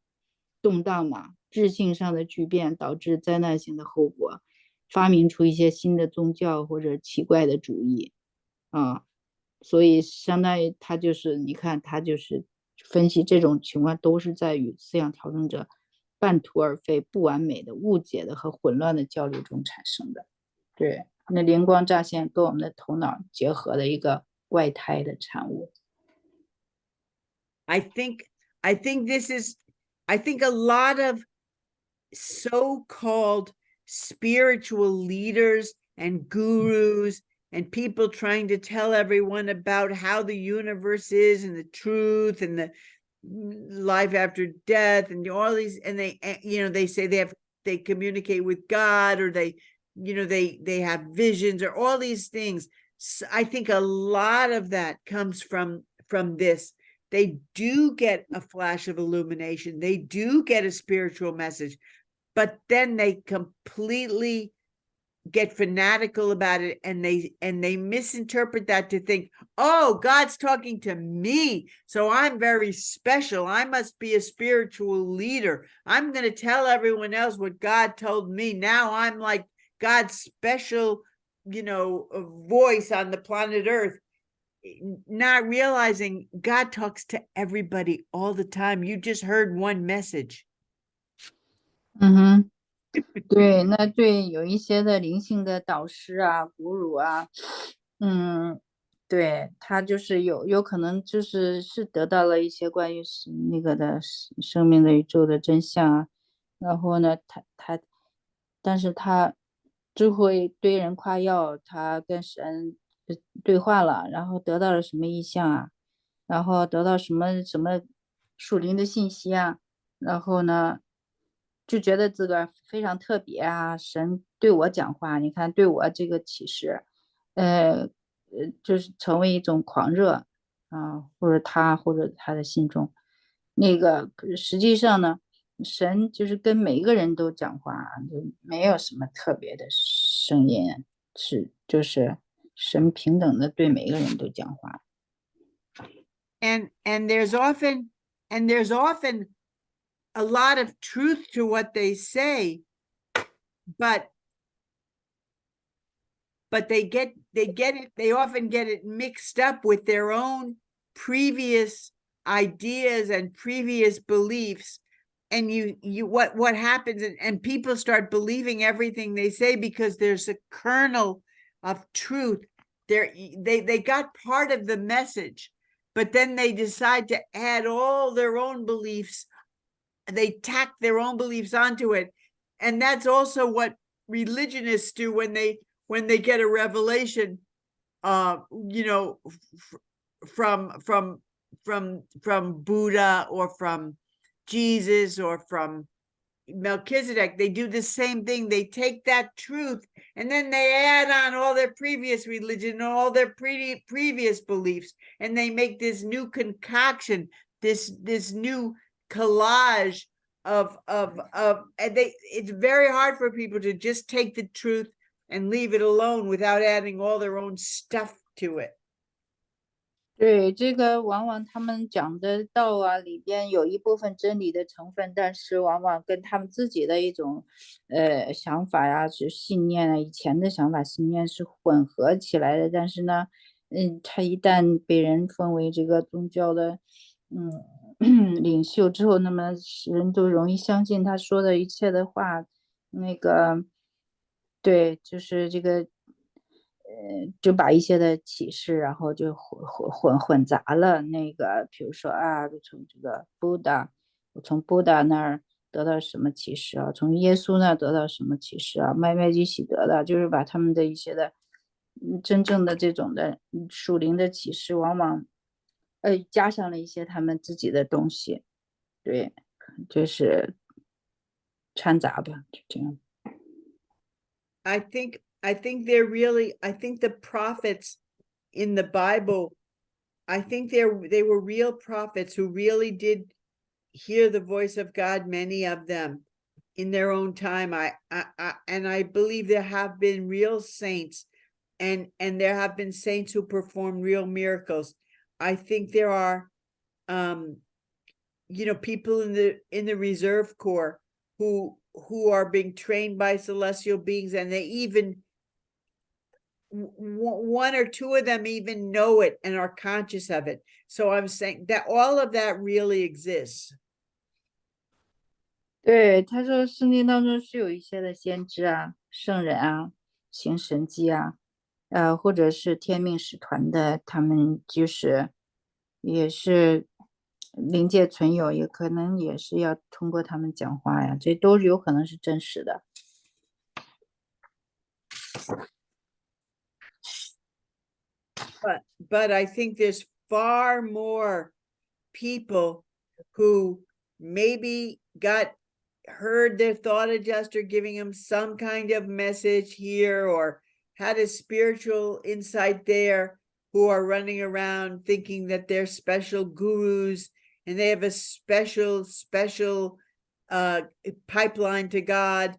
动荡嘛，智性上的巨变，导致灾难性的后果。发明出一些新的宗教或者奇怪的主义啊，所以相当于他就是你看他就是分析这种情况都是在于思想调整者半途而废、不完美的、误解的和混乱的交流中产生的。对，那灵光乍现跟我们的头脑结合的一个怪胎的产物。I think a lot of so-called spiritual leaders and gurus and people trying to tell everyone about how the universe is and the truth and the life after death and all these, and they say they communicate with God, or they have visions, or all these things. So I think a lot of that comes from this. They do get a flash of illumination. They do get a spiritual message, but then they completely get fanatical about it, and they misinterpret that to think, oh, God's talking to me, so I'm very special. I must be a spiritual leader. I'm going to tell everyone else what God told me. Now I'm like God's special, voice on the planet Earth, not realizing God talks to everybody all the time. You just heard one message. 对，那对有一些的灵性的导师啊、古鲁啊，对他就是有可能就是得到了一些关于那个的生命的宇宙的真相啊，然后呢，但是他就会对人夸耀，他跟神对话了，然后得到了什么意象啊，然后得到什么属灵的信息啊，然后呢，就觉得这个非常特别啊，神对我讲话，你看对我这个启示，就是成为一种狂热啊，或者他的心中，那个实际上呢，神就是跟每一个人都讲话，就没有什么特别的声音，就是神平等的对每一个人都讲话。And there's often a lot of truth to what they say, but they often get it mixed up with their own previous ideas and previous beliefs. And what happens, and people start believing everything they say because there's a kernel of truth there. They got part of the message, but then they decide to add all their own beliefs. They tack their own beliefs onto it. And that's also what religionists do when they get a revelation, from Buddha or from Jesus or from Melchizedek. They do the same thing. They take that truth and then they add on all their previous religion and all their previous beliefs, and they make this new concoction, this new collage of and it's very hard for people to just take the truth and leave it alone without adding all their own stuff to it. 对，这个往往他们讲的道啊，里边有一部分真理的成分，但是往往跟他们自己的一种想法呀、是信念啊、以前的想法、信念是混合起来的。但是呢，他一旦被人奉为这个宗教的领袖之后，那么人都容易相信他说的一切的话。那个，对，就是这个。就把一些的启示，然后就混杂了。那个，比如说啊，从这个 Buddha， 我从 Buddha 那儿得到什么启示啊？从耶稣那儿得到什么启示啊？麦基喜德的，就是把他们的一些的真正的这种的属灵的启示，往往加上了一些他们自己的东西，对，就是掺杂吧，就这样。I think the prophets in the Bible, I think they were real prophets who really did hear the voice of God, many of them in their own time. I believe there have been real saints and there have been saints who perform real miracles. I think there are people in the reserve corps who are being trained by celestial beings, and they even one or two of them even know it and are conscious of it. So I'm saying that all of that really exists. 对，他说圣经当中是有一些的先知啊、圣人啊、行神迹啊，或者是天命使团的，他们就是也是灵界存有，也可能也是要通过他们讲话呀，这都有可能是真实的。But I think there's far more people who maybe heard their thought adjuster giving them some kind of message here, or had a spiritual insight there, who are running around thinking that they're special gurus and they have a special pipeline to God,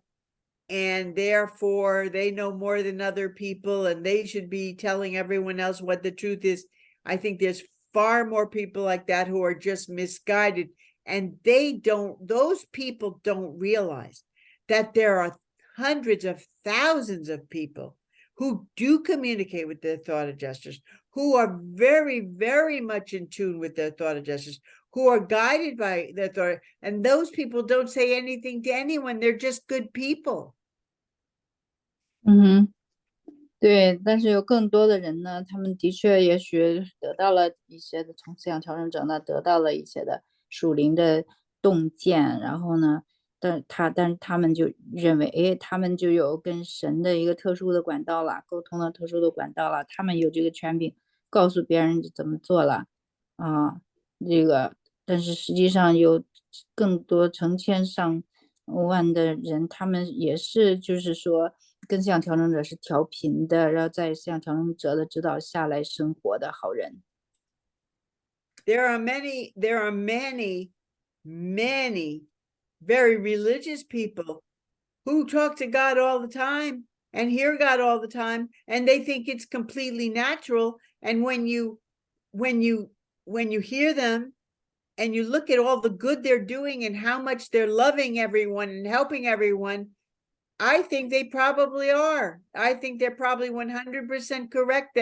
and therefore they know more than other people and they should be telling everyone else what the truth is. I think there's far more people like that who are just misguided, and those people don't realize that there are hundreds of thousands of people who do communicate with their thought adjusters, who are very, very much in tune with their thought adjusters, who are guided by their thought, and those people don't say anything to anyone. They're just good people. 对，但是有更多的人呢，他们的确也许得到了一些的从思想调整者呢，得到了一些的属灵的洞见，然后呢，但是他们就认为，哎，他们就有跟神的一个特殊的管道了，沟通的特殊的管道了，他们有这个权柄告诉别人怎么做了啊，这个，但是实际上有更多成千上万的人，他们也是就是说。跟思想调整者是调频的，然后在思想调整者的指导下来生活的好人。There are many very religious people who talk to God all the time and hear God all the time, and they think it's completely natural. And when you hear them and you look at all the good they're doing and how much they're loving everyone and helping everyone, I think they probably are. I think they're probably 100% correct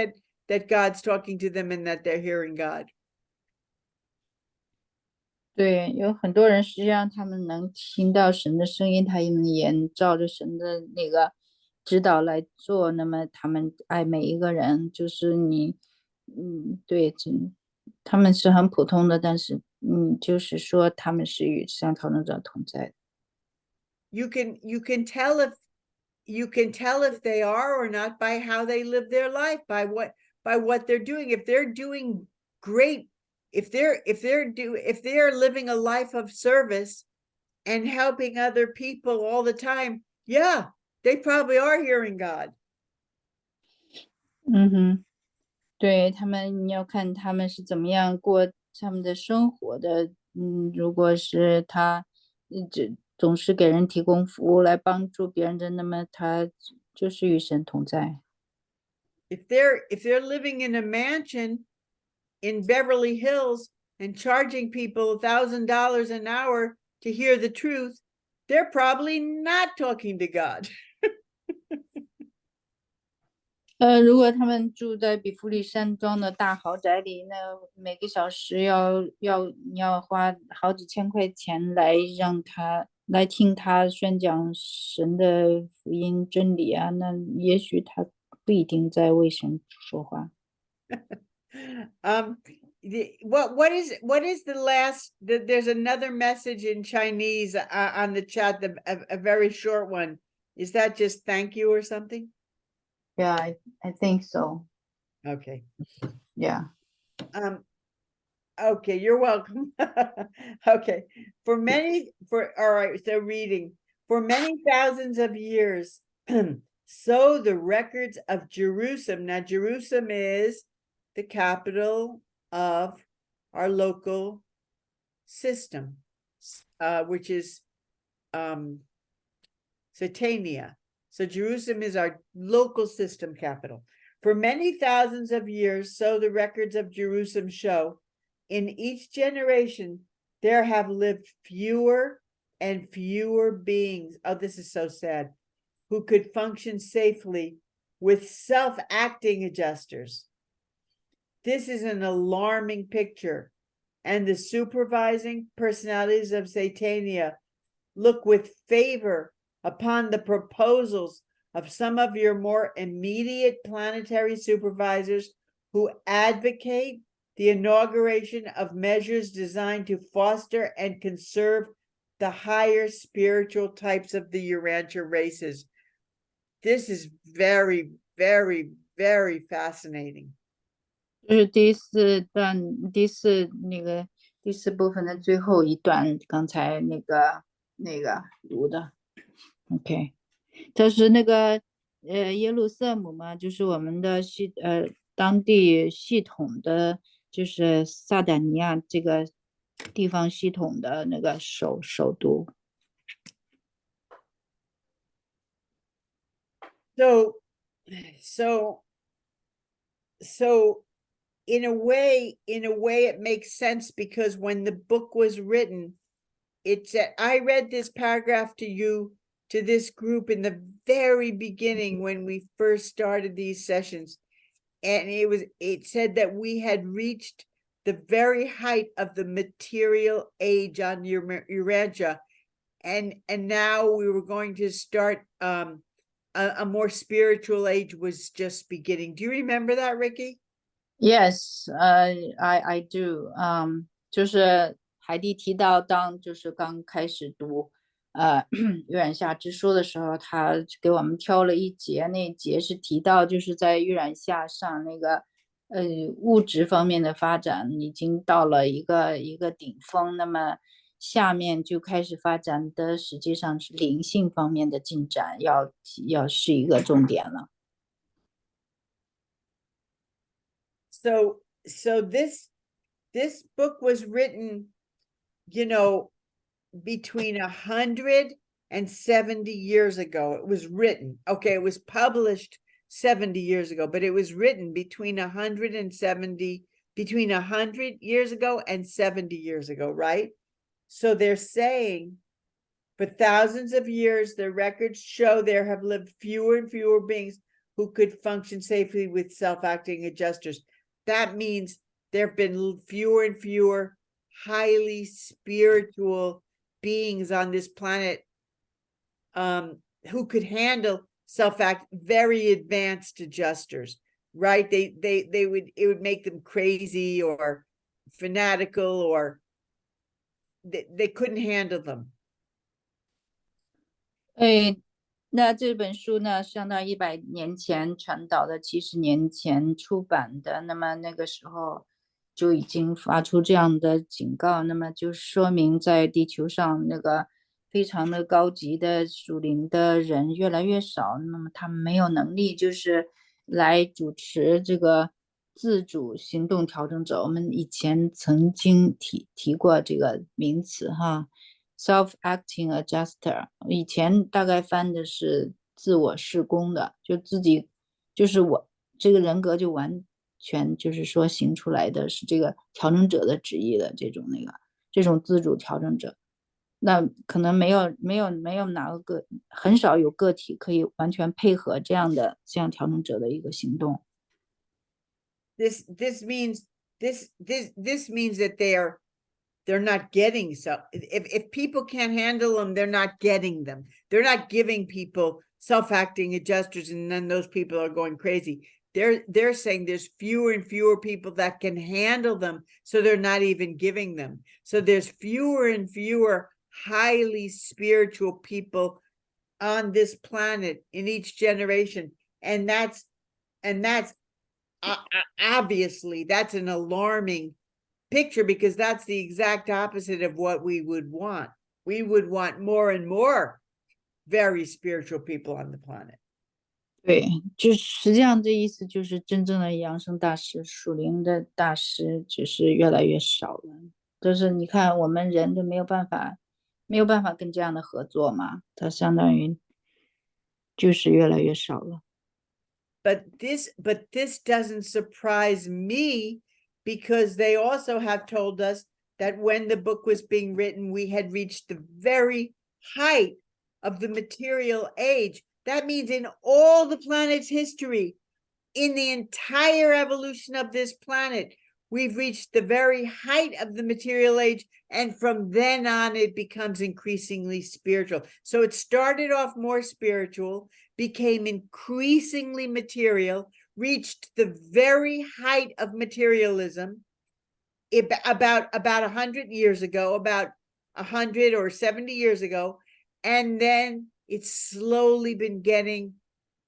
that God's talking to them and that they're hearing God. 对，有很多人实际上他们能听到神的声音，他们也照着神的那个指导来做，那么他们爱每一个人，就是你，对，他们是很普通的，但是，就是说他们是与上讨论者同在的。You can tell if they are or not by how they live their life, by what they're doing. If they're doing great, if they're living a life of service and helping other people all the time, yeah, they probably are hearing God. 对，他们你要看他们是怎么样过他们的生活的，如果是他总是给人提供服务来帮助别人的，那么他就是与神同在。If they're living in a mansion in Beverly Hills and charging people $1,000 an hour to hear the truth, they're probably not talking to God. 如果他们住在比弗利山庄的大豪宅里，那每个小时你要花好几千块钱来听他宣讲神的福音真理啊，那也许他不一定在为神说话。What is the last? There's another message in Chinese on the chat, a very short one. Is that just thank you or something? Yeah, I think so. Okay. Yeah. Okay, you're welcome. Okay. All right, so reading. For many thousands of years, so the records of Jerusalem. Now, Jerusalem is the capital of our local system, which is Satania. So Jerusalem is our local system capital. For many thousands of years, so the records of Jerusalem show, in each generation, there have lived fewer and fewer beings. Oh, this is so sad. Who could function safely with self-acting adjusters. This is an alarming picture, and the supervising personalities of Satania look with favor upon the proposals of some of your more immediate planetary supervisors who advocate the inauguration of measures designed to foster and conserve the higher spiritual types of the Urantia races. This is very, very, very fascinating. 就是第四部分的最后一段，刚才那个读的。OK， 这是那个耶路撒冷嘛，就是我们的当地系统的，就是萨达尼亚这个地方系统的那个首都。So in a way it makes sense, because when the book was written, it said, I read this paragraph to this group in the very beginning when we first started these sessions, and it said that we had reached the very height of the material age on Urantia, and now we were going to start a more spiritual age was just beginning. Do you remember that, Ricky? Yes, I do. 就是海蒂提到，就是刚开始读预染下之书的时候，他给我们挑了一节，那一节是提到就是在预染下上那个物质方面的发展已经到了一个顶峰，那么下面就开始发展的实际上是灵性方面的进展，要是一个重点了。So this book was written, between 170 years ago. It was written. Okay, it was published 70 years ago, but it was written between 100 years ago and 70 years ago, right? So they're saying for thousands of years, the records show there have lived fewer and fewer beings who could function safely with self-acting adjusters. That means there have been fewer and fewer highly spiritual beings on this planet who could handle very advanced adjusters, right? It would make them crazy or fanatical, or they couldn't handle them. 那这本书呢，相当100年前传导的，70年前出版的，那么那个时候就已经发出这样的警告，那么就说明在地球上那个非常的高级的属灵的人越来越少，那么他们没有能力就是来主持这个自主行动调整者。我们以前曾经提过这个名词哈。self-acting adjuster 以前大概翻的是自我事工的，就自己就是我这个人格就完全就是说行出来的是这个调整者的旨意的这种自主调整者，那可能没有哪个很少有个体可以完全配合这样调整者的一个行动。This means that they're not getting, so if people can't handle them, they're not getting them. They're not giving people self-acting adjusters, and then those people are going crazy. They're saying there's fewer and fewer people that can handle them, so they're not even giving them. So there's fewer and fewer highly spiritual people on this planet in each generation, and that's obviously that's an alarming picture, because that's the exact opposite of what we would want. We would want more and more very spiritual people on the planet. 对，就实际上这意思就是真正的养生大师、属灵的大师就是越来越少了。就是你看我们人就没有办法跟这样的合作嘛，它相当于就是越来越少了。But this doesn't surprise me, because they also have told us that when the book was being written, we had reached the very height of the material age. That means in all the planet's history, in the entire evolution of this planet, we've reached the very height of the material age, and from then on, it becomes increasingly spiritual. So it started off more spiritual, became increasingly material, reached the very height of materialism about 100 years ago, about 100 or 70 years ago, and then it's slowly been getting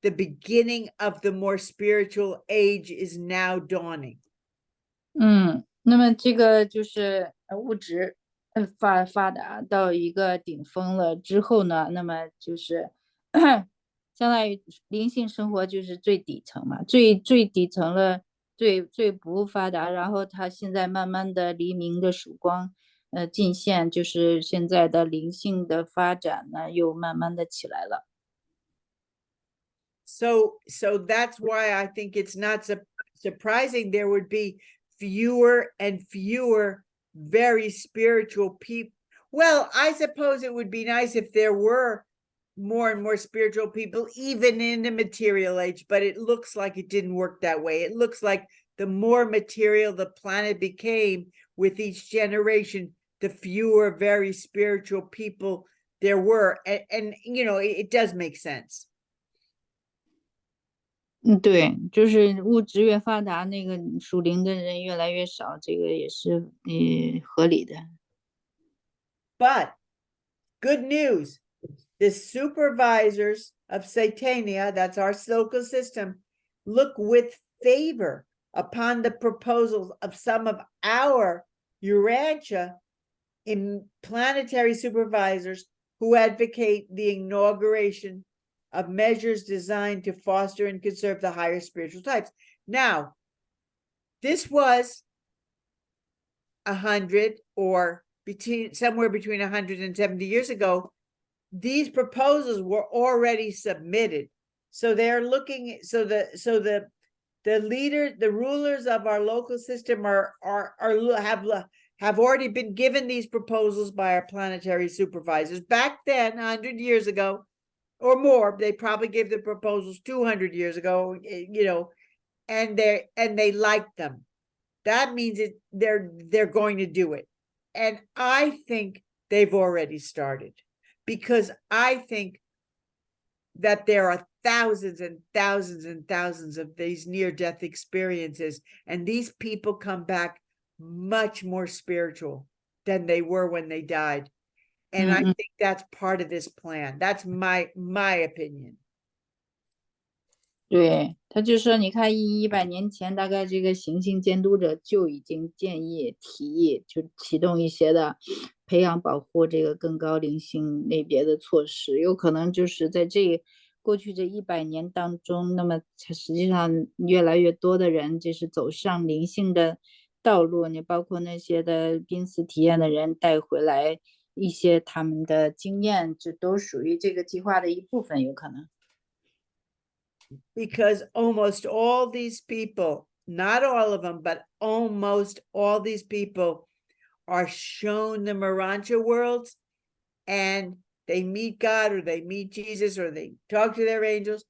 the beginning of the more spiritual age is now dawning. 那么这个就是物质发达到一个顶峰了之后呢，那么就是相当于灵性生活就是最底层嘛，最底层了，最不发达，然后它现在慢慢的黎明的曙光进现，就是现在的灵性的发展呢又慢慢的起来了。So that's why I think it's not surprising there would be fewer and fewer very spiritual people. Well, I suppose it would be nice if there were more and more spiritual people, even in the material age, but it looks like it didn't work that way. It looks like the more material the planet became with each generation, the fewer very spiritual people there were. And you know, it does make sense. 对，就是物质越发达，那个属灵的人越来越少，这个也是合理的。But good news, the supervisors of Satania, that's our local system, look with favor upon the proposals of some of our Urantia in planetary supervisors who advocate the inauguration of measures designed to foster and conserve the higher spiritual types. Now, this was 100 or somewhere between 170 years ago, these proposals were already submitted. So they're looking, so the rulers of our local system have already been given these proposals by our planetary supervisors. Back then, 100 years ago or more, they probably gave the proposals 200 years ago, and they liked them. That means they're going to do it. And I think they've already started, because I think that there are thousands and thousands and thousands of these near-death experiences, and these people come back much more spiritual than they were when they died. And I think that's part of this plan. That's my opinion. 对，他就说，你看100年前，大概这个行星监督者就已经提议，就启动一些的培养保护这个更高灵性类别的措施，有可能就是在过去这100年当中，那么实际上越来越多的人就是走上灵性的道路，你包括那些的濒死体验的人带回来一些他们的经验，这都属于这个计划的一部分，有可能。Because almost all these people, not all of them, but almost all these people are shown the Marancha worlds, and they meet God, or they meet Jesus, or they talk to their angels,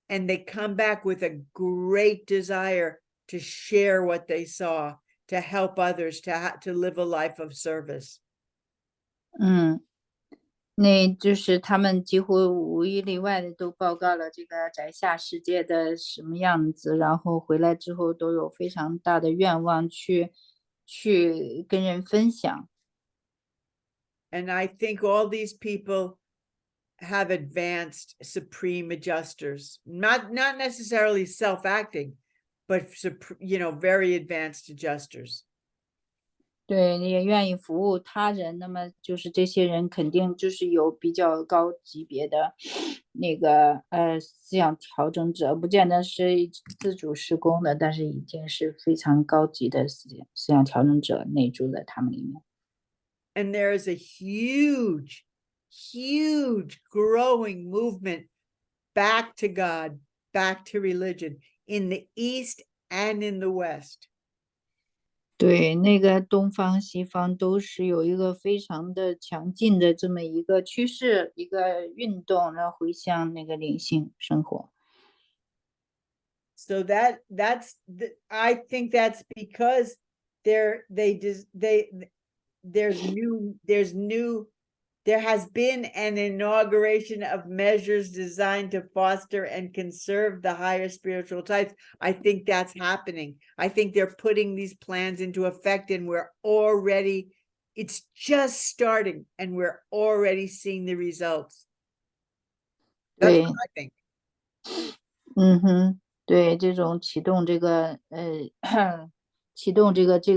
and they come back with a great desire to share what they saw, to help others, to live a life of service. 那就是他们几乎无一例外的都报告了这个宅下世界的什么样子，然后回来之后都有非常大的愿望去跟人分享。And I think all these people have advanced supreme adjusters, not necessarily self-acting, but very advanced adjusters. 对，也愿意服务他人，那么就是这些人肯定就是有比较高级别的那个思想调整者，不见得是自主施工的，但是已经是非常高级的思想调整者内住在他们里面。And there is a huge, huge growing movement back to God, back to religion in the East and in the West. 对，那个东方西方都是有一个非常的强劲的这么一个趋势，一个运动，然后回向那个灵性生活。So I think that's because there has been an inauguration of measures designed to foster and conserve the higher spiritual types. I think that's happening. I think they're putting these plans into effect, and it's just starting, and we're already seeing the results. That's what I think. 对，这种启动这个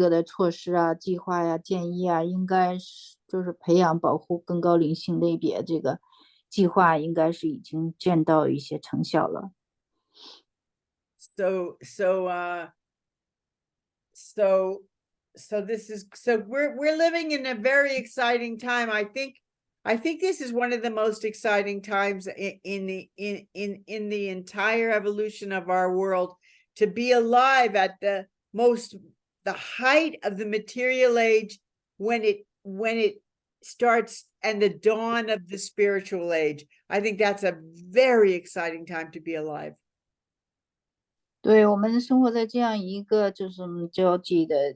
的措施啊、计划呀、建议啊，应该是就是培养保护更高灵性类别这个计划，应该是已经见到一些成效了。So we're living in a very exciting time. I think this is one of the most exciting times in the entire evolution of our world, to be alive at the height of the material age, when it starts, and the dawn of the spiritual age. I think that's a very exciting time to be alive. 对，我们生活在这样一个就是交接的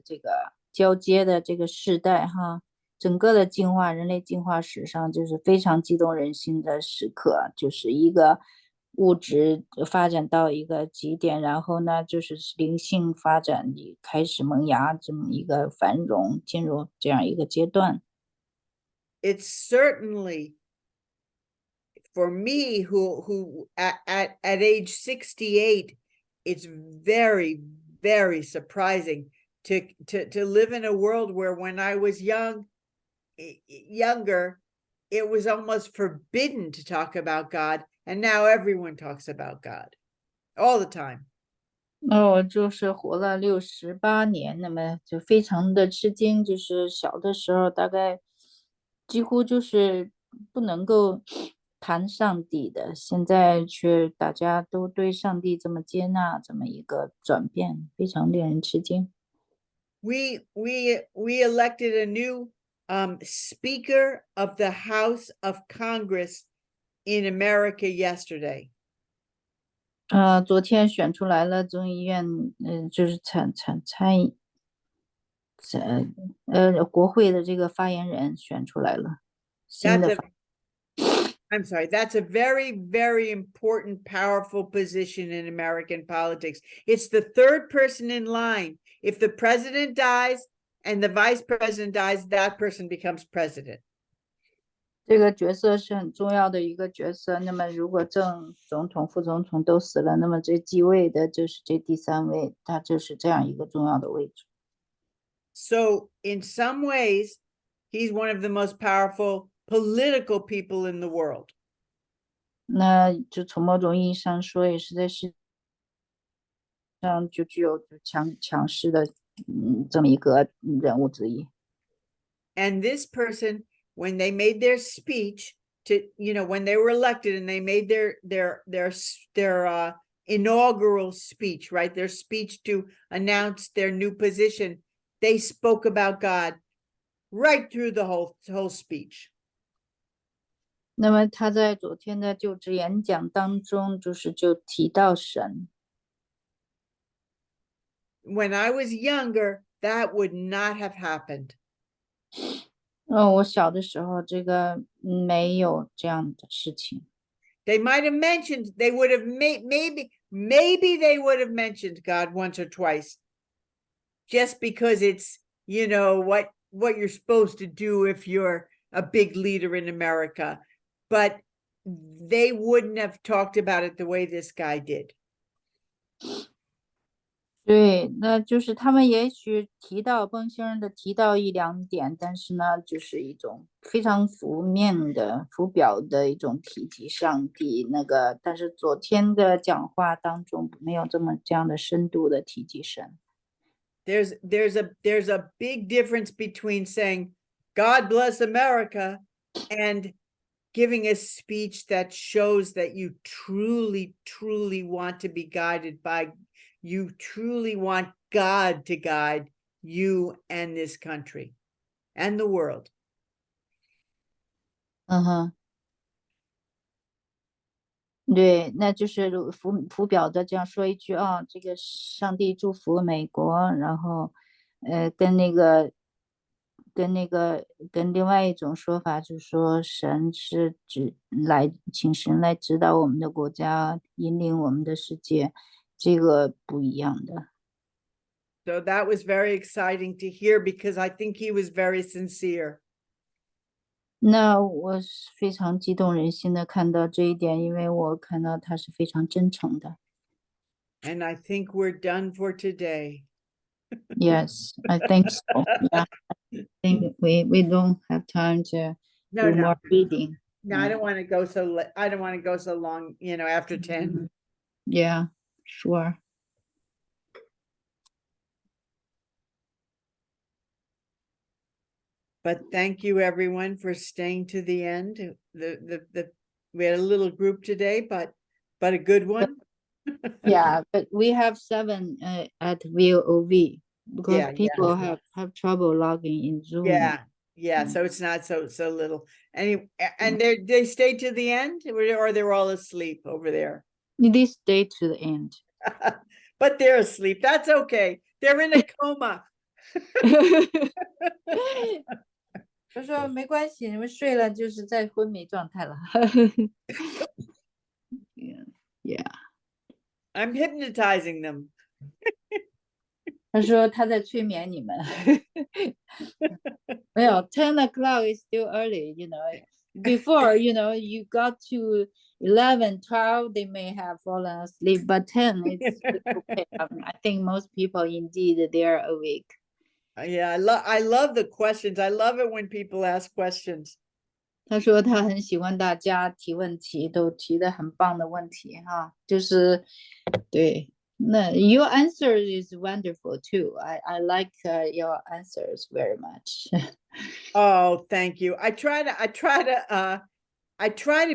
这个时代哈。整个的人类进化史上就是非常激动人心的时刻，就是一个物质发展到一个极点，然后呢，就是灵性发展开始萌芽，这么一个繁荣，进入这样一个阶段。It's certainly, for me, who at age 68, it's very, very surprising to live in a world where, when I was younger, it was almost forbidden to talk about God, and now everyone talks about God all the time. 就是活了68年，那么就非常的吃惊，就是小的时候大概几乎就是不能够谈上帝的，现在却大家都对上帝这么接纳，这么一个转变，非常令人吃惊。We elected a new Speaker of the House of Congress in America yesterday. 昨天选出来了众议院，就是参议，国会的这个发言人选出来了，新的。I'm sorry, that's a very, very important, powerful position in American politics. It's the third person in line. If the president dies and the vice president dies, that person becomes president. 这个角色是很重要的一个角色。那么，如果总统、副总统都死了，那么这继位的就是这第3位，他就是这样一个重要的位置。So, in some ways, he's one of the most powerful political people in the world. 那就从某种意义上说，也是在世上就具有强势的这么一个人物之一。And this person, when they made their speech to, when they were elected and they made their inaugural speech, right? Their speech to announce their new position, they spoke about God right through the whole speech. 那么他在昨天的就职演讲当中，就提到神。When I was younger, that would not have happened. 我小的时候，这个没有这样的事情。They might have mentioned, they would have maybe they would have mentioned God once or twice, just because it's, what you're supposed to do if you're a big leader in America. But they wouldn't have talked about it the way this guy did. 对，那就是他们也许提到帮星人的提到1-2点，但是呢，就是一种非常浮表的一种提及上帝那个，但是昨天的讲话当中没有这样的深度的提及神。There's a big difference between saying God bless America and giving a speech that shows that you truly, truly want to be guided by, you truly want God to guide you and this country and the world. 对，那就是浮表的这样说一句这个上帝祝福美国，然后跟另外一种说法就是说神是请神来指导我们的国家，引领我们的世界，这个不一样的。So that was very exciting to hear because I think he was very sincere. 那我是非常激动人心的看到这一点，因为我看到他是非常真诚的。And I think we're done for today. Yes, I think so. Yeah, I think we don't have time to do more reading. No, I don't want to go I don't want to go so long, after 10. Yeah, sure. But thank you everyone for staying to the end. We had a little group today, but a good one. Yeah, but we have 7 at VOV because people have trouble logging in Zoom. Yeah. So it's not so little. And they stayed to the end, or they're all asleep over there. They stay to the end. But they're asleep. That's okay. They're in a coma. 他说没关系，你们睡了就是在昏迷状态了。Yeah. I'm hypnotizing them. 他说他在催眠你们。没有 10 o'clock is still early, Before, you got to 11, 12, they may have fallen asleep, but 10, it's okay. I think most people indeed they are awake. Yeah, I love the questions. I love it when people ask questions. 他说他很喜欢大家提问题，都提的很棒的问题哈，就是对 No, your answer is wonderful too. I like your answers very much. Oh, thank you. I try to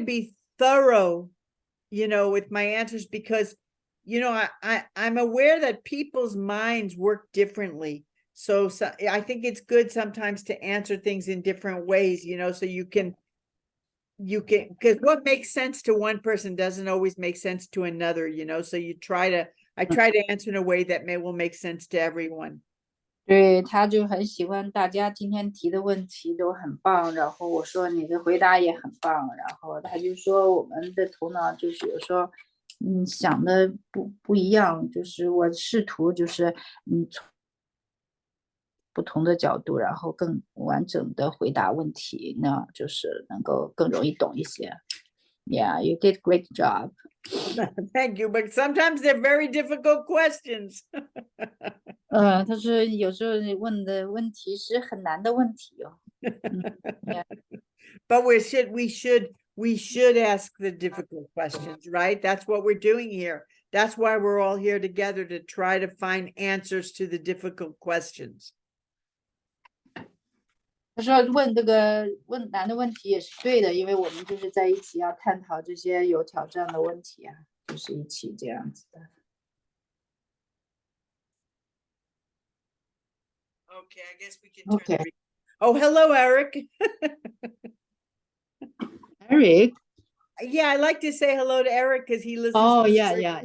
be thorough, with my answers because, I'm aware that people's minds work differently. So I think it's good sometimes to answer things in different ways, so you can, because what makes sense to one person doesn't always make sense to another, so I try to answer in a way that will make sense to everyone. 对，他就很喜欢大家今天提的问题都很棒，然后我说你的回答也很棒，然后他就说我们的头脑就是有时候想的不一样，就是我试图就是从不同的角度，然后更完整的回答问题，那就是能够更容易懂一些。Yeah, you did great job. Thank you, but sometimes they're very difficult questions. 他说有时候你问的问题是很难的问题哦。Yeah. But we should ask the difficult questions, right? That's what we're doing here. That's why we're all here together to try to find answers to the difficult questions. 他说问难的问题也是对的，因为我们就是在一起要探讨这些有挑战的问题啊，就是一起这样子的。Okay, I guess we can turn. Okay. Oh, hello, Eric. Eric? Yeah, I like to say hello to Eric because he listens. Oh, yeah.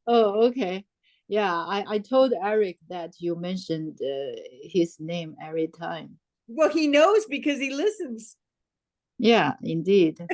Oh, okay. Yeah, I told Eric that you mentioned his name every time. Well, he knows because he listens. Yeah, indeed.